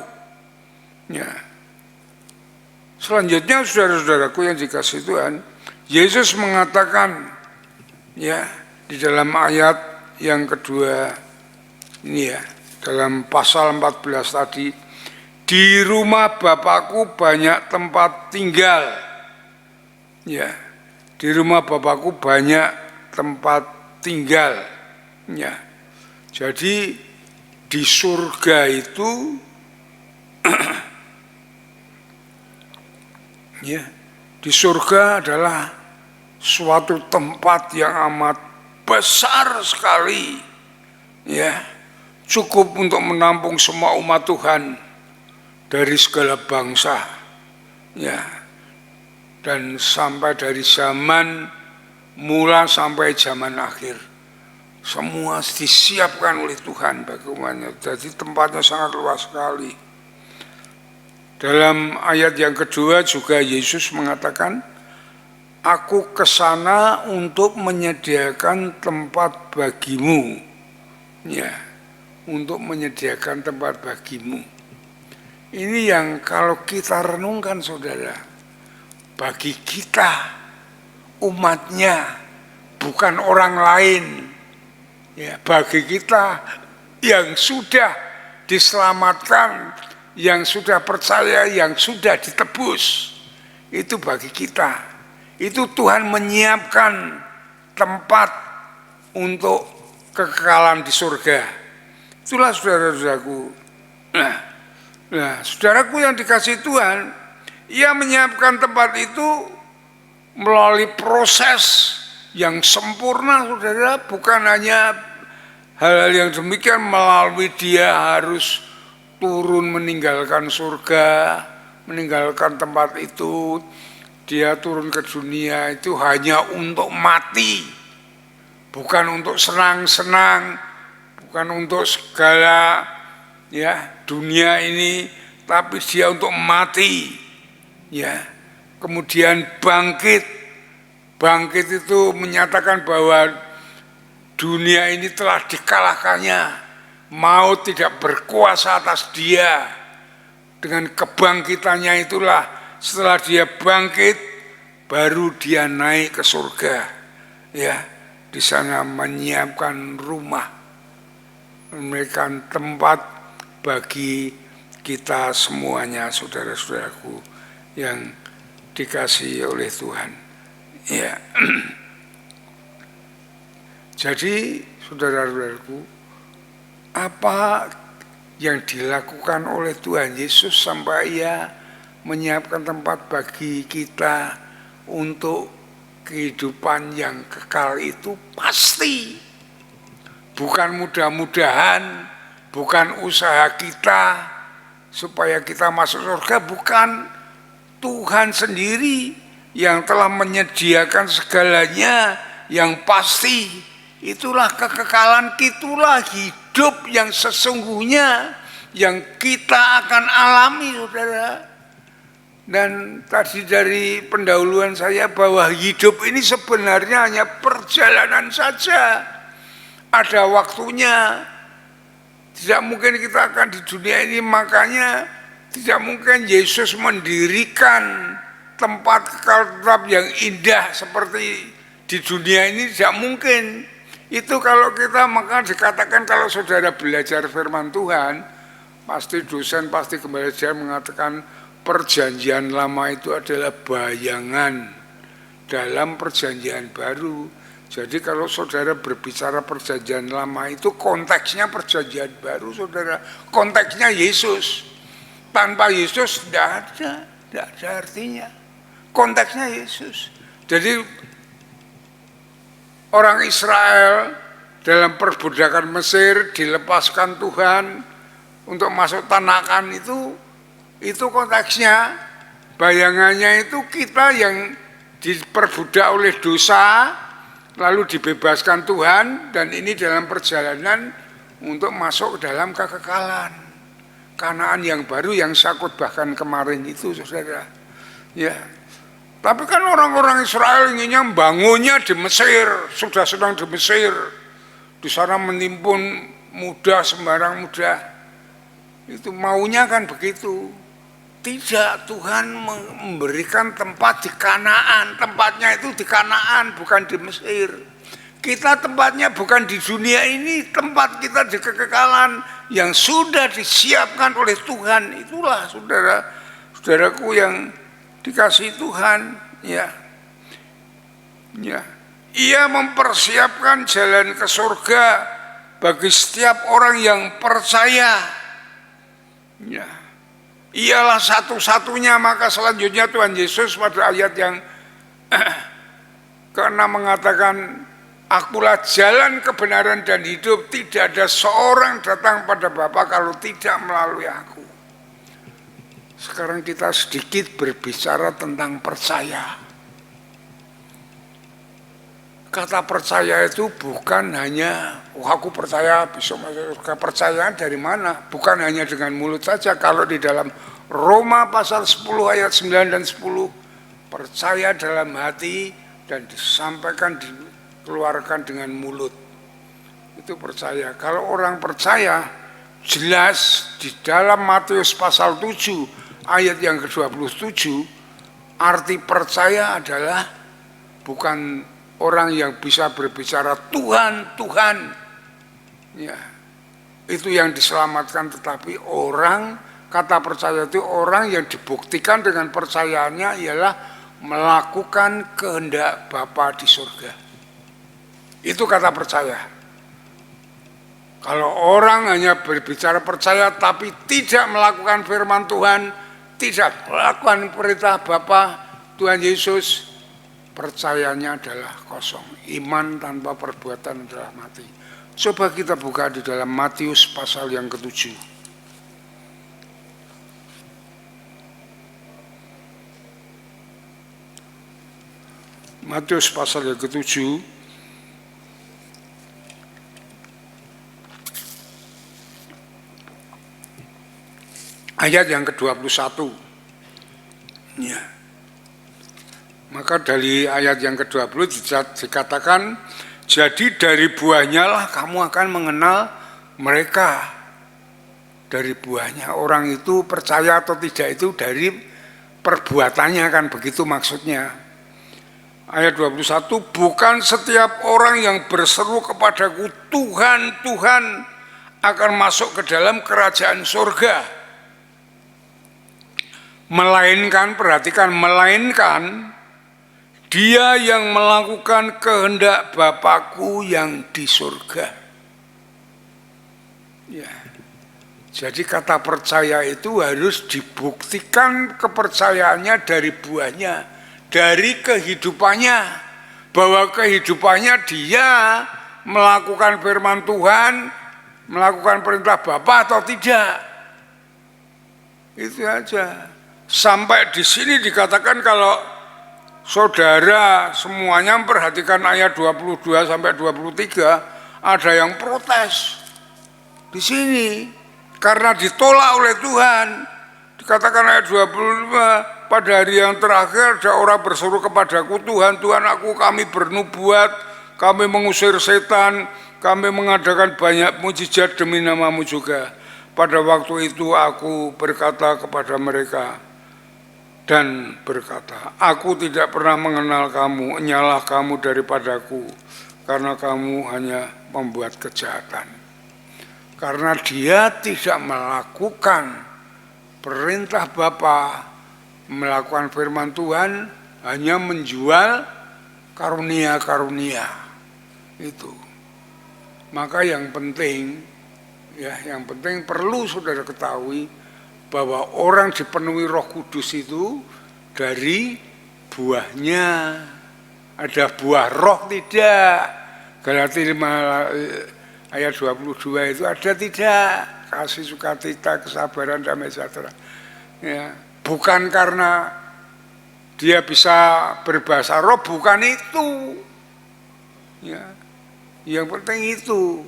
Ya. Selanjutnya saudara-saudaraku yang dikasihi Tuhan, Yesus mengatakan ya di dalam ayat yang kedua ini ya, dalam pasal 14 tadi, di rumah Bapakku banyak tempat tinggal. Ya, di rumah Bapakku banyak tempat tinggal. Ya. Jadi di surga itu ya, di surga adalah suatu tempat yang amat besar sekali. Ya, cukup untuk menampung semua umat Tuhan dari segala bangsa, ya, dan sampai dari zaman mula sampai zaman akhir, semua disiapkan oleh Tuhan bagi umatnya. Jadi tempatnya sangat luas sekali. Dalam ayat yang kedua juga Yesus mengatakan, aku kesana untuk menyediakan tempat bagimu, ya, untuk menyediakan tempat bagimu. Ini yang kalau kita renungkan saudara, bagi kita umatnya, bukan orang lain, ya, bagi kita yang sudah diselamatkan, yang sudah percaya, yang sudah ditebus, itu bagi kita. Itu Tuhan menyiapkan tempat untuk kekekalan di surga. Itulah saudara-saudaraku. Nah, saudaraku yang dikasihi Tuhan, Ia menyiapkan tempat itu melalui proses yang sempurna, saudara. Bukan hanya hal-hal yang demikian, melalui Dia harus turun meninggalkan surga, meninggalkan tempat itu. Dia turun ke dunia itu hanya untuk mati, bukan untuk senang-senang, bukan untuk segala ya dunia ini, tapi Dia untuk mati, ya, kemudian bangkit Bangkit itu menyatakan bahwa dunia ini telah dikalahkannya, maut tidak berkuasa atas dia. Dengan kebangkitannya itulah setelah dia bangkit baru dia naik ke surga. Ya, di sana menyiapkan rumah, memberikan tempat bagi kita semuanya, saudara-saudaraku yang dikasihi oleh Tuhan. Ya. Jadi saudara-saudaraku, apa yang dilakukan oleh Tuhan Yesus sampai Ia menyiapkan tempat bagi kita untuk kehidupan yang kekal itu pasti. Bukan mudah-mudahan, bukan usaha kita supaya kita masuk surga, bukan. Tuhan sendiri yang telah menyediakan segalanya yang pasti. Itulah kekekalan, itulah hidup yang sesungguhnya yang kita akan alami, saudara. Dan tadi dari pendahuluan saya bahwa hidup ini sebenarnya hanya perjalanan saja. Ada waktunya. Tidak mungkin kita akan di dunia ini, makanya tidak mungkin Yesus mendirikan tempat kekal tetap yang indah seperti di dunia ini, tidak mungkin. Itu kalau kita, maka dikatakan kalau saudara belajar firman Tuhan, pasti dosen, pasti kembali saya mengatakan perjanjian lama itu adalah bayangan dalam perjanjian baru. Jadi kalau saudara berbicara perjanjian lama itu konteksnya perjanjian baru, saudara. Konteksnya Yesus. Tanpa Yesus tidak ada artinya. Konteksnya Yesus. Jadi orang Israel dalam perbudakan Mesir dilepaskan Tuhan untuk masuk tanah Kanaan itu konteksnya. Bayangannya itu kita yang diperbudak oleh dosa lalu dibebaskan Tuhan, dan ini dalam perjalanan untuk masuk ke dalam kekekalan Kanaan yang baru yang sakut bahkan kemarin itu, saudara. Ya. Tapi kan orang-orang Israel inginnya bangunnya di Mesir, sudah sedang di Mesir, di sana menimpun mudah, sembarang mudah. Itu maunya kan begitu. Tidak, Tuhan memberikan tempat di Kanaan, tempatnya itu di Kanaan, bukan di Mesir. Kita tempatnya bukan di dunia ini, tempat kita di kekekalan yang sudah disiapkan oleh Tuhan. Itulah saudaraku yang dikasihi Tuhan, ya. Ya. Ia mempersiapkan jalan ke surga bagi setiap orang yang percaya. Ya. Ialah satu-satunya, maka selanjutnya Tuhan Yesus pada ayat yang ke-6 mengatakan, akulah jalan kebenaran dan hidup, tidak ada seorang datang pada Bapa kalau tidak melalui aku. Sekarang kita sedikit berbicara tentang percaya. Kata percaya itu bukan hanya, aku percaya besok masuk surga. Percaya dari mana? Bukan hanya dengan mulut saja. Kalau di dalam Roma pasal 10 ayat 9 dan 10, percaya dalam hati dan disampaikan, dikeluarkan dengan mulut. Itu percaya. Kalau orang percaya, jelas di dalam Matius pasal 7 ayat yang ke-27, arti percaya adalah bukan orang yang bisa berbicara Tuhan, Tuhan. Ya. Itu yang diselamatkan, tetapi orang, kata percaya itu orang yang dibuktikan dengan percayaannya ialah melakukan kehendak Bapa di surga. Itu kata percaya. Kalau orang hanya berbicara percaya tapi tidak melakukan firman Tuhan, tidak melakukan perintah Bapa Tuhan Yesus, percayanya adalah kosong. Iman tanpa perbuatan adalah mati. Coba kita buka di dalam Matius pasal yang ke-7. Matius pasal yang ke-7 ayat yang ke-21. Ya. Maka Maka dari ayat yang ke-20 dikatakan, jadi dari buahnya lah kamu akan mengenal mereka. Dari buahnya, orang itu percaya atau tidak itu dari perbuatannya, kan begitu maksudnya. Ayat 21, bukan setiap orang yang berseru kepadaku Tuhan, Tuhan akan masuk ke dalam kerajaan surga. Melainkan, perhatikan, melainkan dia yang melakukan kehendak Bapakku yang di surga. Ya. Jadi kata percaya itu harus dibuktikan kepercayaannya dari buahnya, dari kehidupannya, bahwa kehidupannya dia melakukan firman Tuhan, melakukan perintah Bapa atau tidak. Itu aja. Sampai di sini dikatakan kalau saudara semuanya memperhatikan ayat 22 sampai 23, ada yang protes di sini karena ditolak oleh Tuhan. Dikatakan ayat 25, pada hari yang terakhir ada orang berseru kepadaku, Tuhan, Tuhan aku, kami bernubuat, kami mengusir setan, kami mengadakan banyak mujizat demi namamu juga. Pada waktu itu aku berkata kepada mereka dan berkata, aku tidak pernah mengenal kamu, enyalah kamu daripadaku, karena kamu hanya membuat kejahatan. Karena dia tidak melakukan perintah Bapa, melakukan firman Tuhan, hanya menjual karunia-karunia itu. Maka yang penting, ya, yang penting perlu saudara ketahui bahwa orang dipenuhi Roh Kudus itu dari buahnya. Ada buah roh tidak? Galatia 5 ayat 22 itu ada tidak? Kasih, sukacita, kesabaran, damai sejahtera. Ya, bukan karena dia bisa berbahasa roh, bukan itu. Ya, yang penting itu.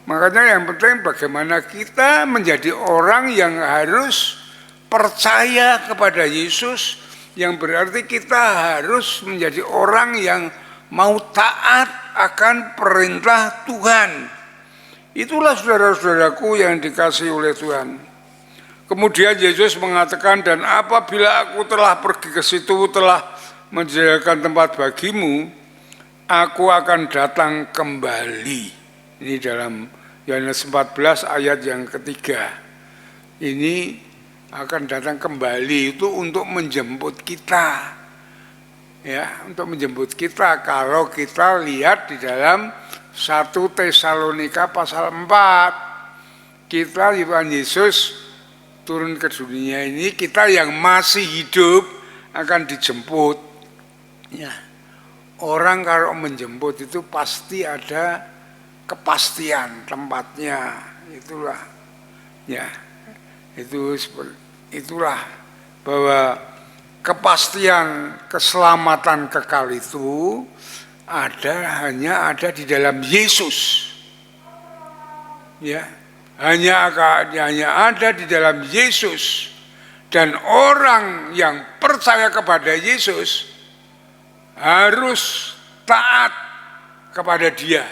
Makanya yang penting bagaimana kita menjadi orang yang harus percaya kepada Yesus, yang berarti kita harus menjadi orang yang mau taat akan perintah Tuhan. Itulah saudara-saudaraku yang dikasihi oleh Tuhan. Kemudian Yesus mengatakan, dan apabila aku telah pergi ke situ, telah menyediakan tempat bagimu, aku akan datang kembali. Ini dalam Yohanes 14 ayat yang ketiga. Ini akan datang kembali itu untuk menjemput kita. Ya, untuk menjemput kita. Kalau kita lihat di dalam 1 Tesalonika pasal 4, kita Tuhan Yesus turun ke dunia ini, kita yang masih hidup akan dijemput. Ya. Orang kalau menjemput itu pasti ada kepastian tempatnya, itulah ya, itulah bahwa kepastian keselamatan kekal itu hanya ada di dalam Yesus, ya, hanya ada di dalam Yesus. Dan orang yang percaya kepada Yesus harus taat kepada Dia,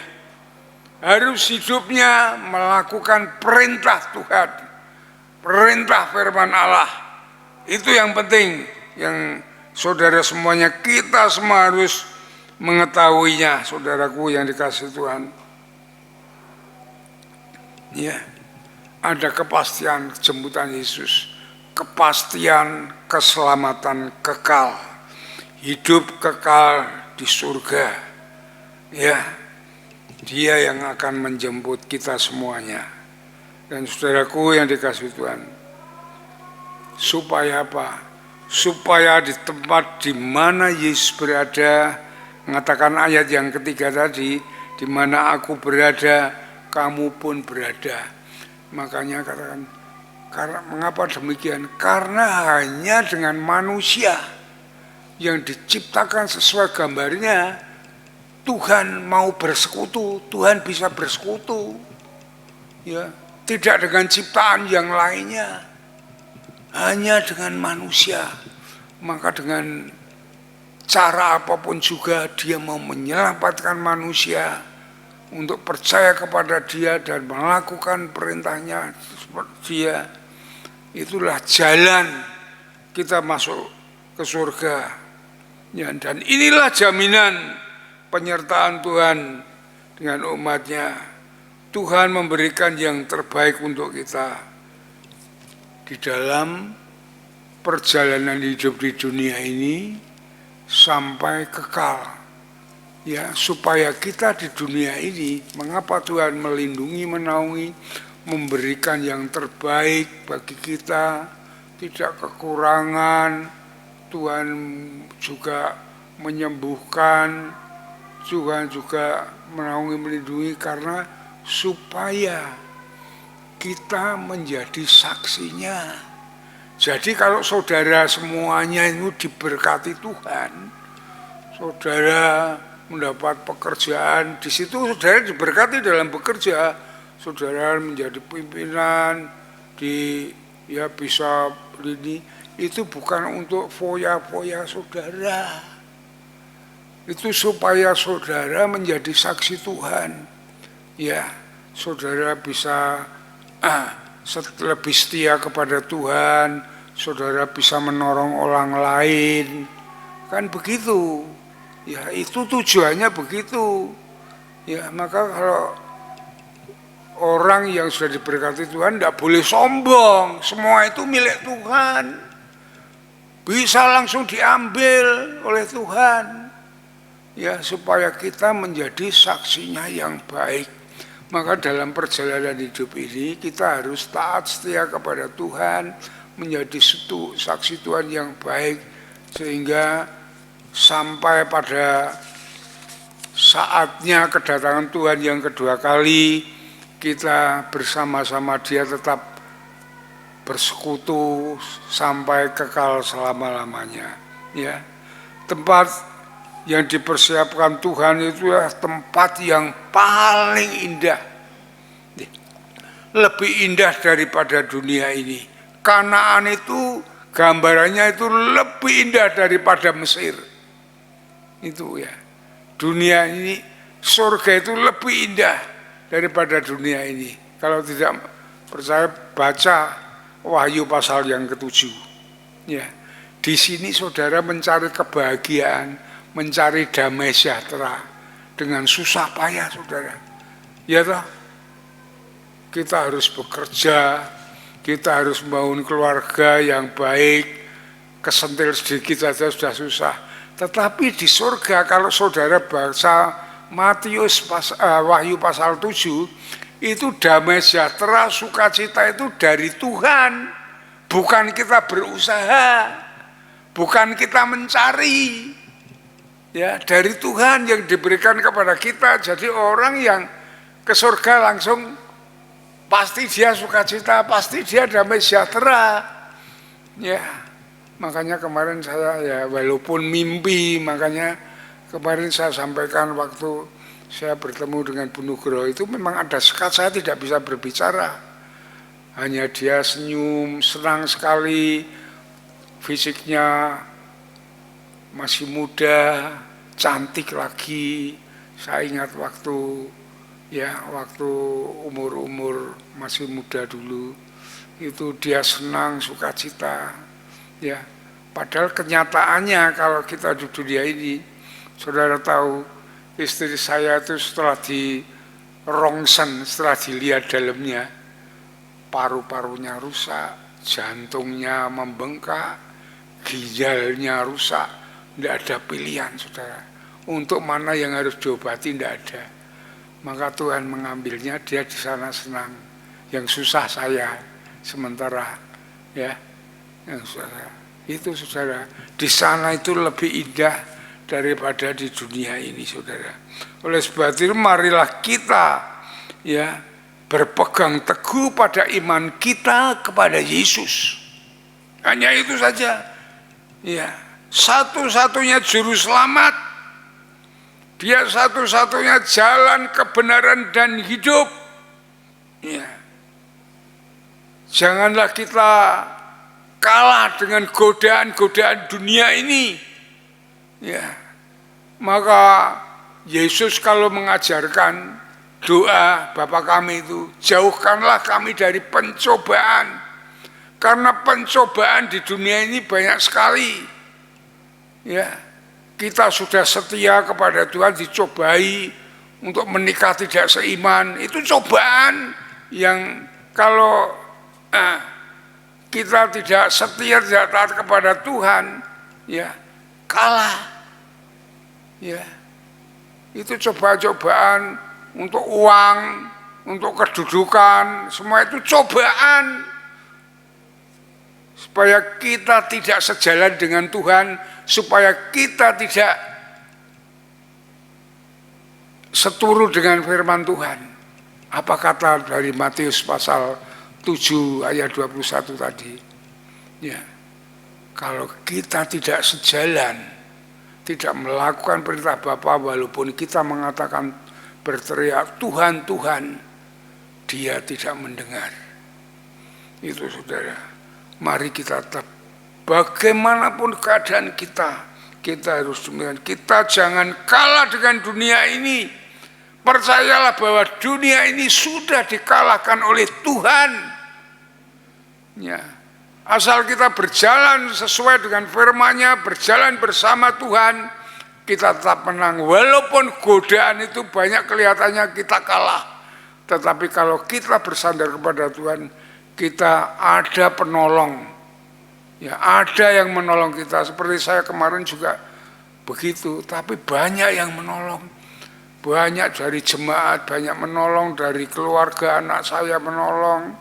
harus hidupnya melakukan perintah Tuhan, perintah firman Allah. Itu yang penting, yang saudara semuanya, kita semua harus mengetahuinya, saudaraku yang dikasihi Tuhan. Ya, ada kepastian jemputan Yesus, kepastian keselamatan kekal, hidup kekal di surga. Ya, Dia yang akan menjemput kita semuanya. Dan saudaraku yang dikasihi Tuhan, supaya apa? Supaya di tempat di mana Yesus berada, mengatakan ayat yang ketiga tadi, di mana aku berada, kamu pun berada. Makanya katakan, karena mengapa demikian? Karena hanya dengan manusia yang diciptakan sesuai gambarnya, Tuhan mau bersekutu, Tuhan bisa bersekutu, ya, tidak dengan ciptaan yang lainnya, hanya dengan manusia. Maka dengan cara apapun juga dia mau menyelamatkan manusia untuk percaya kepada dia dan melakukan perintahnya dia. Itulah jalan kita masuk ke surga. Ya, dan inilah jaminan penyertaan Tuhan dengan umatnya. Tuhan memberikan yang terbaik untuk kita di dalam perjalanan hidup di dunia ini sampai kekal. Ya, supaya kita di dunia ini, mengapa Tuhan melindungi, menaungi, memberikan yang terbaik bagi kita, tidak kekurangan. Tuhan juga menyembuhkan, Tuhan juga menaungi, melindungi, karena supaya kita menjadi saksinya. Jadi kalau saudara semuanya itu diberkati Tuhan, saudara mendapat pekerjaan, di situ saudara diberkati dalam bekerja, saudara menjadi pimpinan, ya bisa ini, itu bukan untuk foya-foya saudara, itu supaya saudara menjadi saksi Tuhan, ya saudara bisa lebih setia kepada Tuhan, saudara bisa menolong orang lain, kan begitu. Ya itu tujuannya begitu. Ya maka kalau orang yang sudah diberkati Tuhan tidak boleh sombong, semua itu milik Tuhan, bisa langsung diambil oleh Tuhan. Ya supaya kita menjadi saksinya yang baik. Maka dalam perjalanan hidup ini kita harus taat setia kepada Tuhan, menjadi saksi Tuhan yang baik, sehingga sampai pada saatnya kedatangan Tuhan yang kedua kali, kita bersama-sama dia tetap bersekutu sampai kekal selama-lamanya. Ya, tempat yang dipersiapkan Tuhan itu adalah tempat yang paling indah, lebih indah daripada dunia ini. Kanaan itu gambarannya itu lebih indah daripada Mesir. Itu ya, dunia ini, surga itu lebih indah daripada dunia ini. Kalau tidak percaya, baca Wahyu pasal yang ke-7. Ya, di sini saudara mencari kebahagiaan, mencari damai sejahtera dengan susah payah saudara. Ya toh, kita harus bekerja, kita harus membangun keluarga yang baik, kesentil sedikit saja sudah susah. Tetapi di surga kalau saudara baca Wahyu pasal 7, itu damai sejahtera, sukacita itu dari Tuhan, bukan kita berusaha, bukan kita mencari, ya dari Tuhan yang diberikan kepada kita. Jadi orang yang ke surga langsung pasti dia sukacita, pasti dia damai sejahtera, ya. Makanya kemarin saya, ya walaupun mimpi, makanya kemarin saya sampaikan waktu saya bertemu dengan Bu Nugroho, itu memang ada sekat, saya tidak bisa berbicara, hanya dia senyum, senang sekali, fisiknya masih muda, cantik lagi. Saya ingat waktu umur masih muda dulu, itu dia senang, sukacita. Ya, padahal kenyataannya kalau kita di dunia ini, saudara tahu, istri saya itu setelah di rongsen, setelah dilihat dalamnya, paru-parunya rusak, jantungnya membengkak, ginjalnya rusak, tidak ada pilihan saudara. Untuk mana yang harus diobati tidak ada. Maka Tuhan mengambilnya, dia di sana senang. Yang susah saya, sementara ya. Yang saudara, itu saudara, di sana itu lebih indah daripada di dunia ini saudara. Oleh sebab itu marilah kita ya berpegang teguh pada iman kita kepada Yesus. Hanya itu saja. Ya, satu-satunya juru selamat. Dia satu-satunya jalan kebenaran dan hidup. Ya. Janganlah kita kalah dengan godaan-godaan dunia ini. Ya, maka Yesus kalau mengajarkan doa Bapa kami itu, jauhkanlah kami dari pencobaan. Karena pencobaan di dunia ini banyak sekali. Ya, kita sudah setia kepada Tuhan, dicobai untuk menikah tidak seiman, itu cobaan yang kalau kita tidak setia, tidak taat kepada Tuhan, ya kalah. Ya, itu cobaan untuk uang, untuk kedudukan, semua itu cobaan supaya kita tidak sejalan dengan Tuhan, supaya kita tidak seturu dengan firman Tuhan. Apa kata dari Matius pasal 7 ayat 21 tadi? Ya, kalau kita tidak sejalan, tidak melakukan perintah Bapa, walaupun kita mengatakan berteriak Tuhan, Tuhan, Dia tidak mendengar. Itu saudara, mari kita tetap bagaimanapun keadaan kita harus demikian. Kita jangan kalah dengan dunia ini. Percayalah bahwa dunia ini sudah dikalahkan oleh Tuhan. Ya, asal kita berjalan sesuai dengan firman-Nya, berjalan bersama Tuhan, kita tetap menang. Walaupun godaan itu banyak kelihatannya kita kalah, tetapi kalau kita bersandar kepada Tuhan, kita ada penolong. Ya, ada yang menolong kita. Seperti saya kemarin juga begitu, tapi banyak yang menolong. Banyak dari jemaat, banyak menolong, dari keluarga anak saya menolong,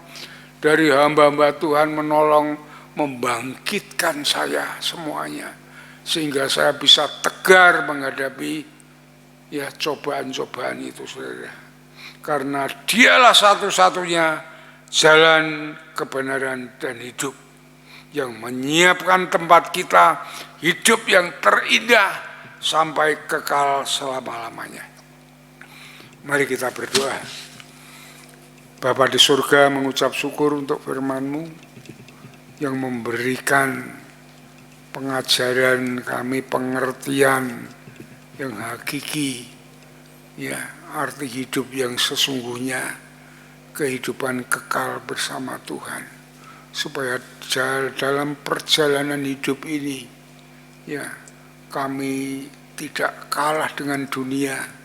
dari hamba-hamba Tuhan menolong, membangkitkan saya semuanya, sehingga saya bisa tegar menghadapi ya cobaan-cobaan itu, saudara. Karena Dialah satu-satunya jalan kebenaran dan hidup, yang menyiapkan tempat kita hidup yang terindah sampai kekal selama-lamanya. Mari kita berdoa. Bapa di surga, mengucap syukur untuk firman-Mu yang memberikan pengajaran kami, pengertian yang hakiki, ya, arti hidup yang sesungguhnya, kehidupan kekal bersama Tuhan, supaya dalam perjalanan hidup ini, ya, kami tidak kalah dengan dunia.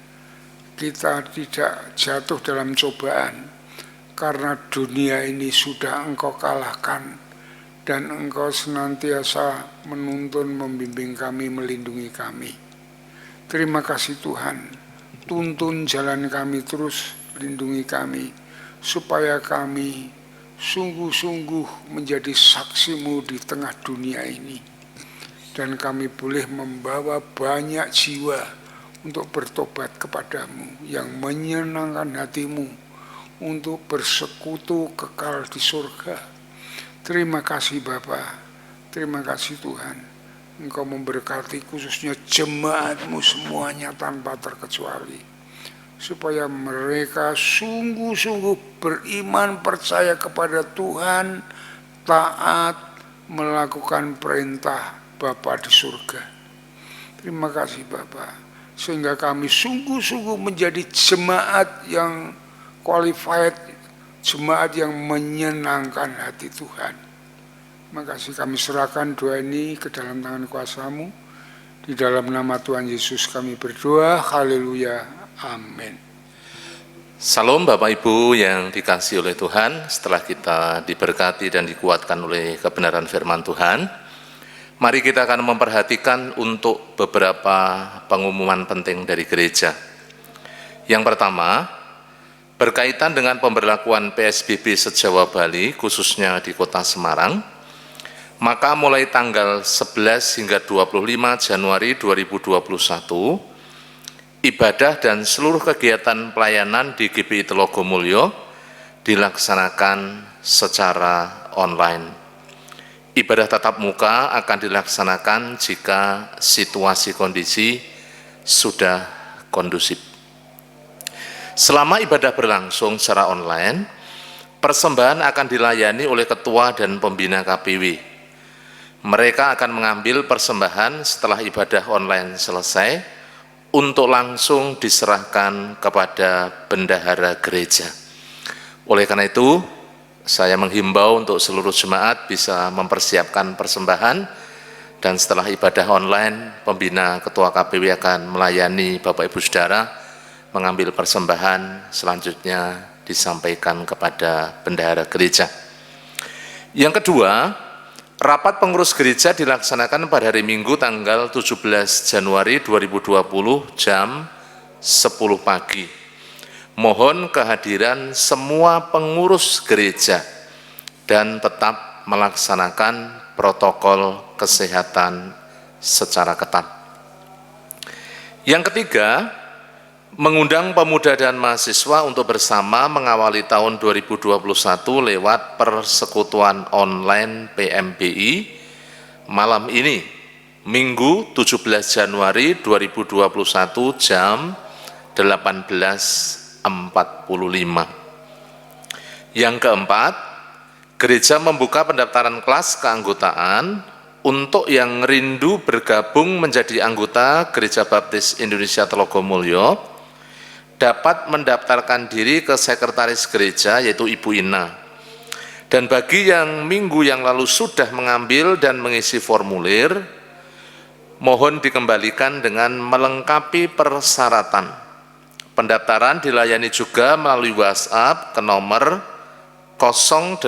Kita tidak jatuh dalam cobaan, karena dunia ini sudah Engkau kalahkan, dan Engkau senantiasa menuntun, membimbing kami, melindungi kami. Terima kasih Tuhan, tuntun jalan kami terus, lindungi kami, supaya kami sungguh-sungguh menjadi saksi-Mu di tengah dunia ini, dan kami boleh membawa banyak jiwa untuk bertobat kepadamu, yang menyenangkan hatimu, untuk bersekutu kekal di surga. Terima kasih Bapa, terima kasih Tuhan. Engkau memberkati khususnya jemaat-Mu semuanya tanpa terkecuali, supaya mereka sungguh-sungguh beriman, percaya kepada Tuhan, taat, melakukan perintah Bapa di surga. Terima kasih Bapa, sehingga kami sungguh-sungguh menjadi jemaat yang qualified, jemaat yang menyenangkan hati Tuhan. Makasih, kami serahkan doa ini ke dalam tangan kuasa-Mu. Di dalam nama Tuhan Yesus kami berdoa, haleluya, amin. Salam Bapak Ibu yang dikasihi oleh Tuhan. Setelah kita diberkati dan dikuatkan oleh kebenaran firman Tuhan, mari kita akan memperhatikan untuk beberapa pengumuman penting dari gereja. Yang pertama, berkaitan dengan pemberlakuan PSBB se-Jawa Bali, khususnya di Kota Semarang, maka mulai tanggal 11 hingga 25 Januari 2021, ibadah dan seluruh kegiatan pelayanan di GPI Telogomulyo dilaksanakan secara online. Ibadah tatap muka akan dilaksanakan jika situasi kondisi sudah kondusif. Selama ibadah berlangsung secara online, persembahan akan dilayani oleh ketua dan pembina KPW. Mereka akan mengambil persembahan setelah ibadah online selesai untuk langsung diserahkan kepada bendahara gereja. Oleh karena itu, saya menghimbau untuk seluruh jemaat bisa mempersiapkan persembahan, dan setelah ibadah online, pembina ketua KPW akan melayani Bapak Ibu Saudara mengambil persembahan, selanjutnya disampaikan kepada bendahara gereja. Yang kedua, rapat pengurus gereja dilaksanakan pada hari Minggu tanggal 17 Januari 2020 jam 10 pagi. Mohon kehadiran semua pengurus gereja dan tetap melaksanakan protokol kesehatan secara ketat. Yang ketiga, mengundang pemuda dan mahasiswa untuk bersama mengawali tahun 2021 lewat persekutuan online PMBI malam ini, Minggu 17 Januari 2021 jam 18.45. Yang keempat, gereja membuka pendaftaran kelas keanggotaan untuk yang rindu bergabung menjadi anggota Gereja Baptis Indonesia Telogomulyo dapat mendaftarkan diri ke sekretaris gereja, yaitu Ibu Ina. Dan bagi yang minggu yang lalu sudah mengambil dan mengisi formulir, mohon dikembalikan dengan melengkapi persyaratan. Pendaftaran dilayani juga melalui WhatsApp ke nomor 081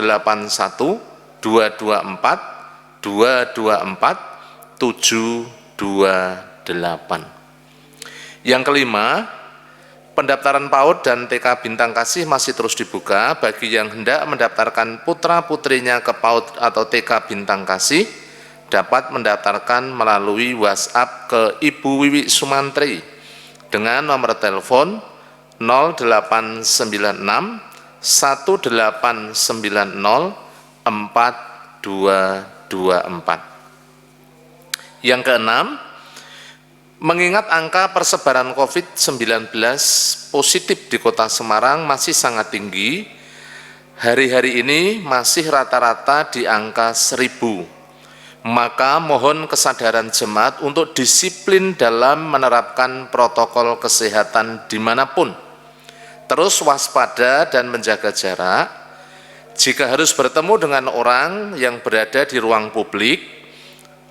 224 224 728. Yang kelima, pendaftaran PAUD dan TK Bintang Kasih masih terus dibuka bagi yang hendak mendaftarkan putra-putrinya ke PAUD atau TK Bintang Kasih dapat mendaftarkan melalui WhatsApp ke Ibu Wiwi Sumantri dengan nomor telepon 0896 1890 4224. Yang keenam, mengingat angka persebaran COVID-19 positif di Kota Semarang masih sangat tinggi, hari-hari ini masih rata-rata di angka 1000. Maka mohon kesadaran jemaat untuk disiplin dalam menerapkan protokol kesehatan dimanapun. Terus waspada dan menjaga jarak. Jika harus bertemu dengan orang yang berada di ruang publik,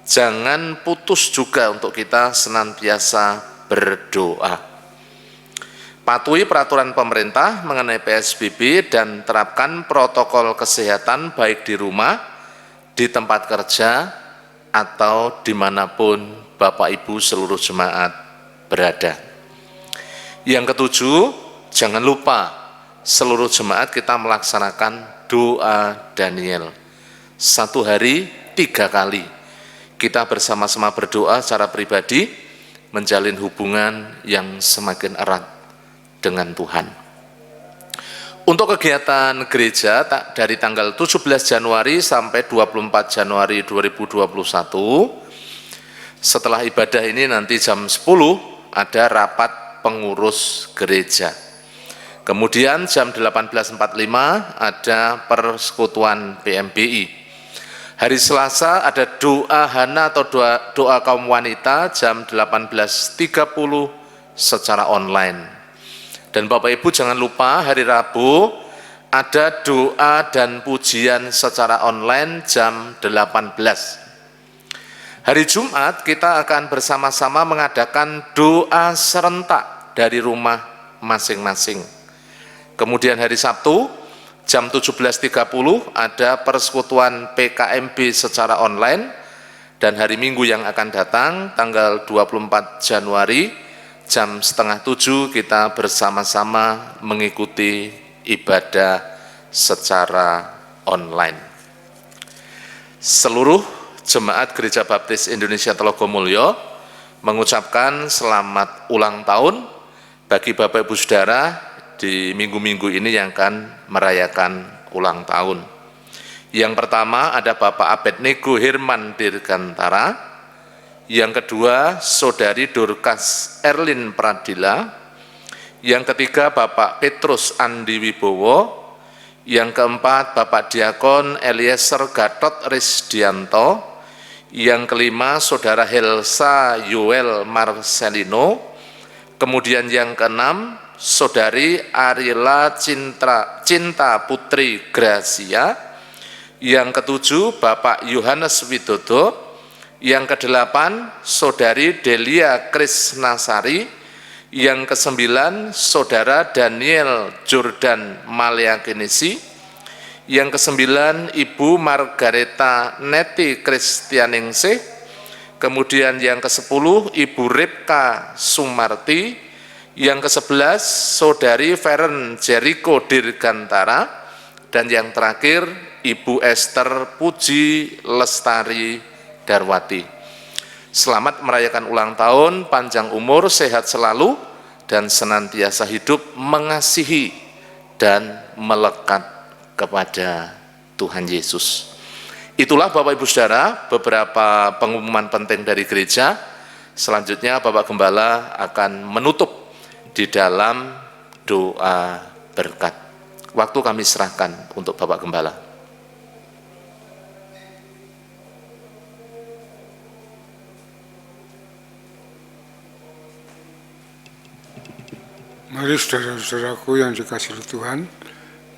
jangan putus juga untuk kita senantiasa berdoa. Patuhi peraturan pemerintah mengenai PSBB dan terapkan protokol kesehatan baik di rumah, di tempat kerja, atau dimanapun Bapak Ibu seluruh jemaat berada. Yang ketujuh, jangan lupa seluruh jemaat kita melaksanakan doa Daniel. 1 hari 3 kali kita bersama-sama berdoa secara pribadi, menjalin hubungan yang semakin erat dengan Tuhan. Untuk kegiatan gereja dari tanggal 17 Januari sampai 24 Januari 2021, setelah ibadah ini nanti jam 10 ada rapat pengurus gereja. Kemudian jam 18.45 ada persekutuan PMBI. Hari Selasa ada doa Hana atau doa kaum wanita jam 18.30 secara online. Dan Bapak Ibu jangan lupa hari Rabu ada doa dan pujian secara online jam 18. Hari Jumat kita akan bersama-sama mengadakan doa serentak dari rumah masing-masing. Kemudian hari Sabtu jam 17.30 ada persekutuan PKMB secara online, dan hari Minggu yang akan datang tanggal 24 Januari jam 6:30 kita bersama-sama mengikuti ibadah secara online. Seluruh jemaat Gereja Baptis Indonesia Telogomulyo mengucapkan selamat ulang tahun bagi Bapak Ibu Saudara di minggu-minggu ini yang akan merayakan ulang tahun. Yang pertama ada Bapak Abednego Herman Dirgantara, yang kedua Saudari Dorcas Erlin Pradila, yang ketiga Bapak Petrus Andi Wibowo, yang keempat Bapak Diakon Eliezer Gatot Risdianto, Yang kelima, Saudara Helsa Yoel Marcelino. Kemudian yang keenam, Saudari Arila Cinta Putri Gracia. Yang ketujuh, Bapak Yohanes Widodo. Yang kedelapan, Saudari Delia Krisnasari. Yang kesembilan, Saudara Daniel Jordan Maliakinisi. Yang kesembilan, Ibu Margareta Neti Kristianingsih. Kemudian yang kesepuluh, Ibu Ripka Sumarti. Yang kesebelas, Saudari Feren Jericho Dirgantara. Dan yang terakhir, Ibu Esther Puji Lestari Darwati. Selamat merayakan ulang tahun, panjang umur, sehat selalu, dan senantiasa hidup mengasihi dan melekat kepada Tuhan Yesus. Itulah Bapak Ibu Saudara beberapa pengumuman penting dari gereja. Selanjutnya Bapak Gembala akan menutup di dalam doa berkat. Waktu kami serahkan untuk Bapak Gembala. Mari saudara-saudaraku yang dikasihi Tuhan,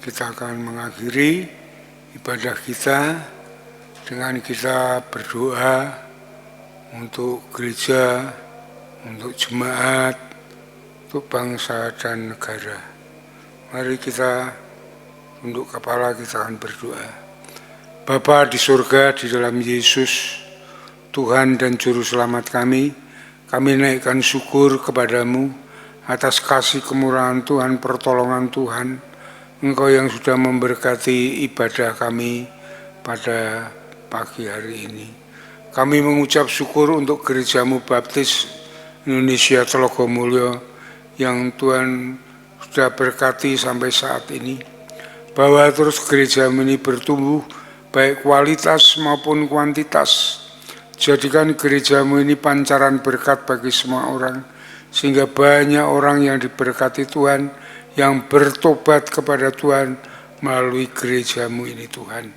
kita akan mengakhiri ibadah kita dengan kita berdoa untuk gereja, untuk jemaat, untuk bangsa dan negara. Mari kita tunduk kepala, kita akan berdoa. Bapa di surga, di dalam Yesus, Tuhan dan Juru Selamat kami naikkan syukur kepadamu atas kasih kemurahan Tuhan, pertolongan Tuhan. Engkau yang sudah memberkati ibadah kami pada pagi hari ini. Kami mengucap syukur untuk Gerejamu Baptis Indonesia Telogomulyo yang Tuhan sudah berkati sampai saat ini. Bahwa terus gerejamu ini bertumbuh baik kualitas maupun kuantitas. Jadikan gerejamu ini pancaran berkat bagi semua orang, sehingga banyak orang yang diberkati Tuhan, yang bertobat kepada Tuhan melalui gerejamu ini Tuhan.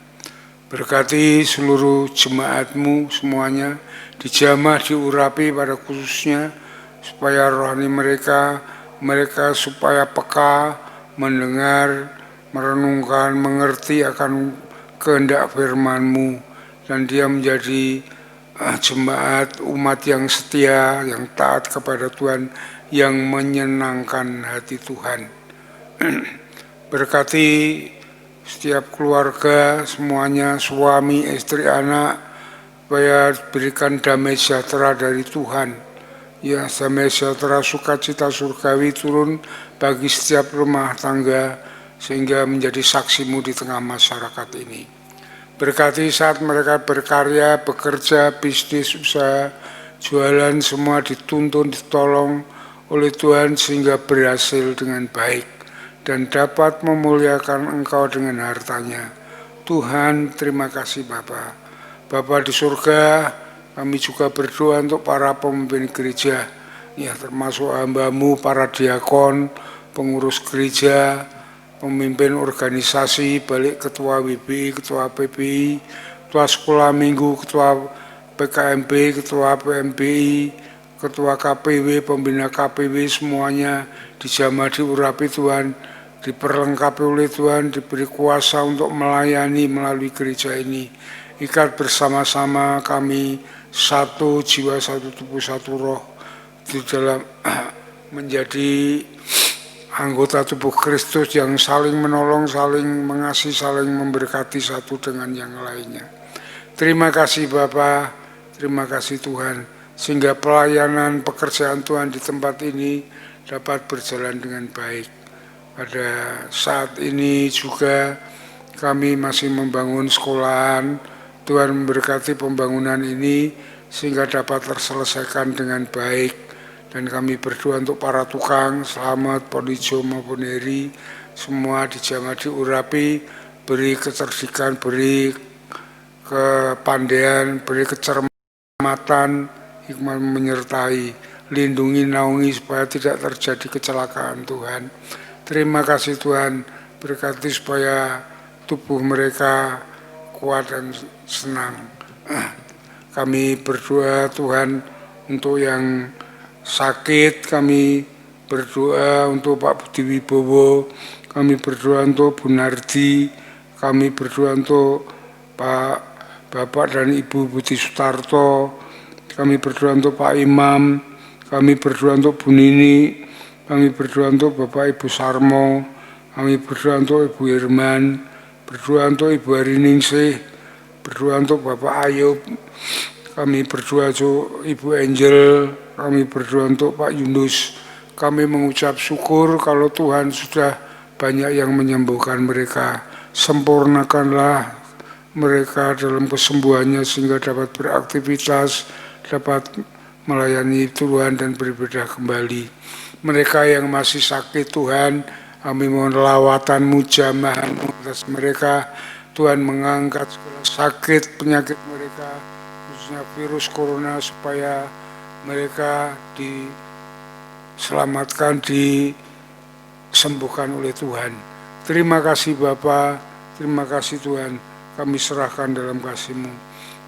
Berkati seluruh jemaatmu semuanya, dijamah, diurapi pada khususnya, supaya rohani mereka supaya peka, mendengar, merenungkan, mengerti akan kehendak firman-Mu, dan dia menjadi jemaat umat yang setia, yang taat kepada Tuhan, yang menyenangkan hati Tuhan. Berkati setiap keluarga semuanya, suami, istri, anak, supaya berikan damai sejahtera dari Tuhan. Ya, damai sejahtera, sukacita surgawi turun bagi setiap rumah tangga, sehingga menjadi saksimu di tengah masyarakat ini. Berkati saat mereka berkarya, bekerja, bisnis, usaha, jualan, semua dituntun, ditolong oleh Tuhan sehingga berhasil dengan baik dan dapat memuliakan Engkau dengan hartanya. Tuhan, terima kasih Bapa. Bapa di surga, kami juga berdoa untuk para pemimpin gereja, ya termasuk hamba-Mu, para diakon, pengurus gereja, pemimpin organisasi, balik ketua WBI, ketua PPI, ketua sekolah minggu, ketua PKMB, ketua PMBI, ketua KPW, pembina KPW, semuanya dijamah, diurapi Tuhan, diperlengkapi oleh Tuhan, diberi kuasa untuk melayani melalui gereja ini. Ikat bersama-sama kami satu jiwa, satu tubuh, satu roh di dalam menjadi anggota tubuh Kristus yang saling menolong, saling mengasihi, saling memberkati satu dengan yang lainnya. Terima kasih Bapa, terima kasih Tuhan, sehingga pelayanan pekerjaan Tuhan di tempat ini dapat berjalan dengan baik. Pada saat ini juga kami masih membangun sekolahan. Tuhan memberkati pembangunan ini sehingga dapat terselesaikan dengan baik. Dan kami berdoa untuk para tukang, Selamat, Ponijo maupun Heri, semua dijamah, diurapi, beri kecerdikan, beri kepandaian, beri kecermatan, hikmat menyertai, lindungi, naungi supaya tidak terjadi kecelakaan Tuhan. Terima kasih Tuhan, berkati supaya tubuh mereka kuat dan senang. Kami berdoa Tuhan untuk yang sakit, kami berdoa untuk Pak Budi Wibowo, kami berdoa untuk Bu Nardi, kami berdoa untuk Bapak dan Ibu Budi Sutarto, kami berdoa untuk Pak Imam, kami berdoa untuk Bu Nini, kami berdoa untuk Bapak Ibu Sarmo, kami berdoa untuk Ibu Irman, berdoa untuk Ibu Ariningsih, berdoa untuk Bapak Ayub, kami berdoa untuk Ibu Angel, kami berdoa untuk Pak Yunus. Kami mengucap syukur kalau Tuhan sudah banyak yang menyembuhkan mereka. Sempurnakanlah mereka dalam kesembuhannya sehingga dapat beraktivitas, dapat melayani Tuhan dan beribadah kembali. Mereka yang masih sakit Tuhan, kami mohon lawatan-Mu, jamahan-Mu atas mereka. Tuhan mengangkat segala sakit, penyakit mereka, khususnya virus corona, supaya mereka diselamatkan, disembuhkan oleh Tuhan. Terima kasih Bapa, terima kasih Tuhan, kami serahkan dalam kasih-Mu.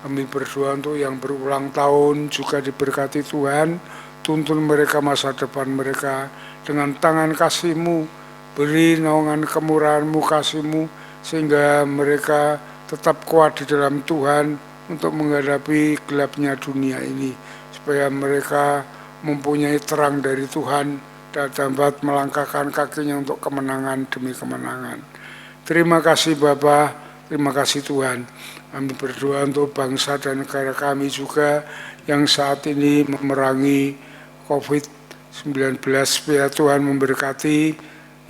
Kami berdoa untuk yang berulang tahun juga diberkati Tuhan, tuntun mereka masa depan mereka dengan tangan kasih-Mu, beri naungan kemurahan-Mu, kasih-Mu, sehingga mereka tetap kuat di dalam Tuhan untuk menghadapi gelapnya dunia ini, supaya mereka mempunyai terang dari Tuhan dan dapat melangkahkan kakinya untuk kemenangan demi kemenangan. Terima kasih Bapa, terima kasih Tuhan. Kami berdoa untuk bangsa dan negara kami juga yang saat ini memerangi COVID-19, supaya Tuhan memberkati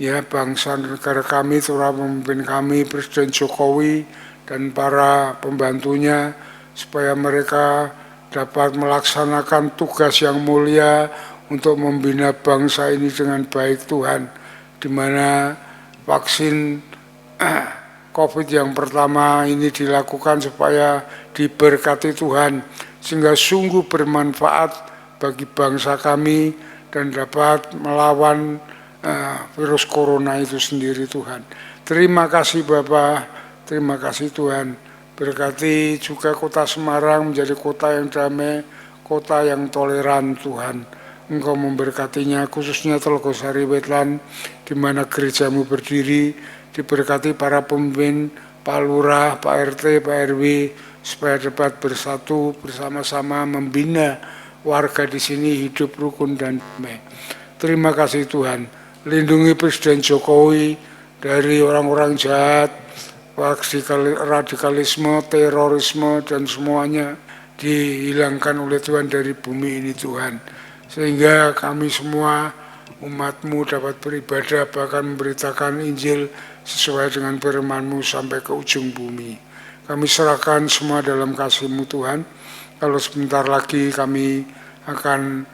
ya bangsa dan negara kami, terutama pemimpin kami, Presiden Jokowi dan para pembantunya, supaya mereka dapat melaksanakan tugas yang mulia untuk membina bangsa ini dengan baik Tuhan, di mana vaksin COVID yang pertama ini dilakukan supaya diberkati Tuhan, sehingga sungguh bermanfaat bagi bangsa kami dan dapat melawan virus corona itu sendiri Tuhan. Terima kasih Bapa, terima kasih Tuhan. Berkati juga kota Semarang menjadi kota yang damai, kota yang toleran Tuhan. Engkau memberkatinya, khususnya Telogosari Wetland, di mana gereja-Mu berdiri, diberkati para pemimpin, Pak Lurah, Pak RT, Pak RW, supaya dapat bersatu bersama-sama membina warga di sini hidup rukun dan damai. Terima kasih Tuhan. Lindungi Presiden Jokowi dari orang-orang jahat, radikalisme, terorisme, dan semuanya dihilangkan oleh Tuhan dari bumi ini Tuhan. Sehingga kami semua umat-Mu dapat beribadah, bahkan memberitakan Injil sesuai dengan firman-Mu sampai ke ujung bumi. Kami serahkan semua dalam kasih-Mu Tuhan. Kalau sebentar lagi kami akan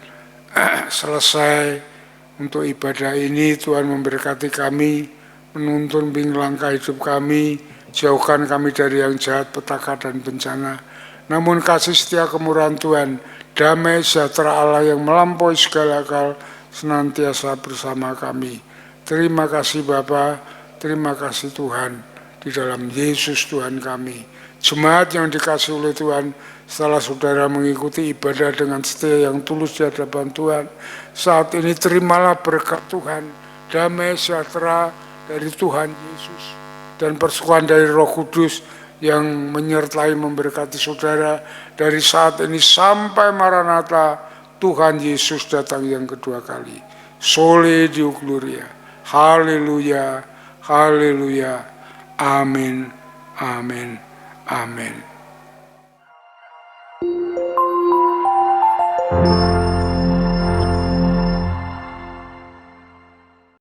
selesai untuk ibadah ini, Tuhan memberkati kami, menuntun bimbing langkah hidup kami, jauhkan kami dari yang jahat, petaka dan bencana. Namun kasih setia kemurahan Tuhan, damai sejahtera Allah yang melampaui segala akal, senantiasa bersama kami. Terima kasih Bapa, terima kasih Tuhan, di dalam Yesus Tuhan kami. Jemaat yang dikasihi oleh Tuhan, setelah saudara mengikuti ibadah dengan setia yang tulus di hadapan Tuhan, saat ini terimalah berkat Tuhan, damai sejahtera dari Tuhan Yesus, dan persekutuan dari Roh Kudus yang menyertai memberkati saudara dari saat ini sampai Maranatha Tuhan Yesus datang yang kedua kali. Soli Deo Gloria. Haleluya, haleluya, amin, amin, amin.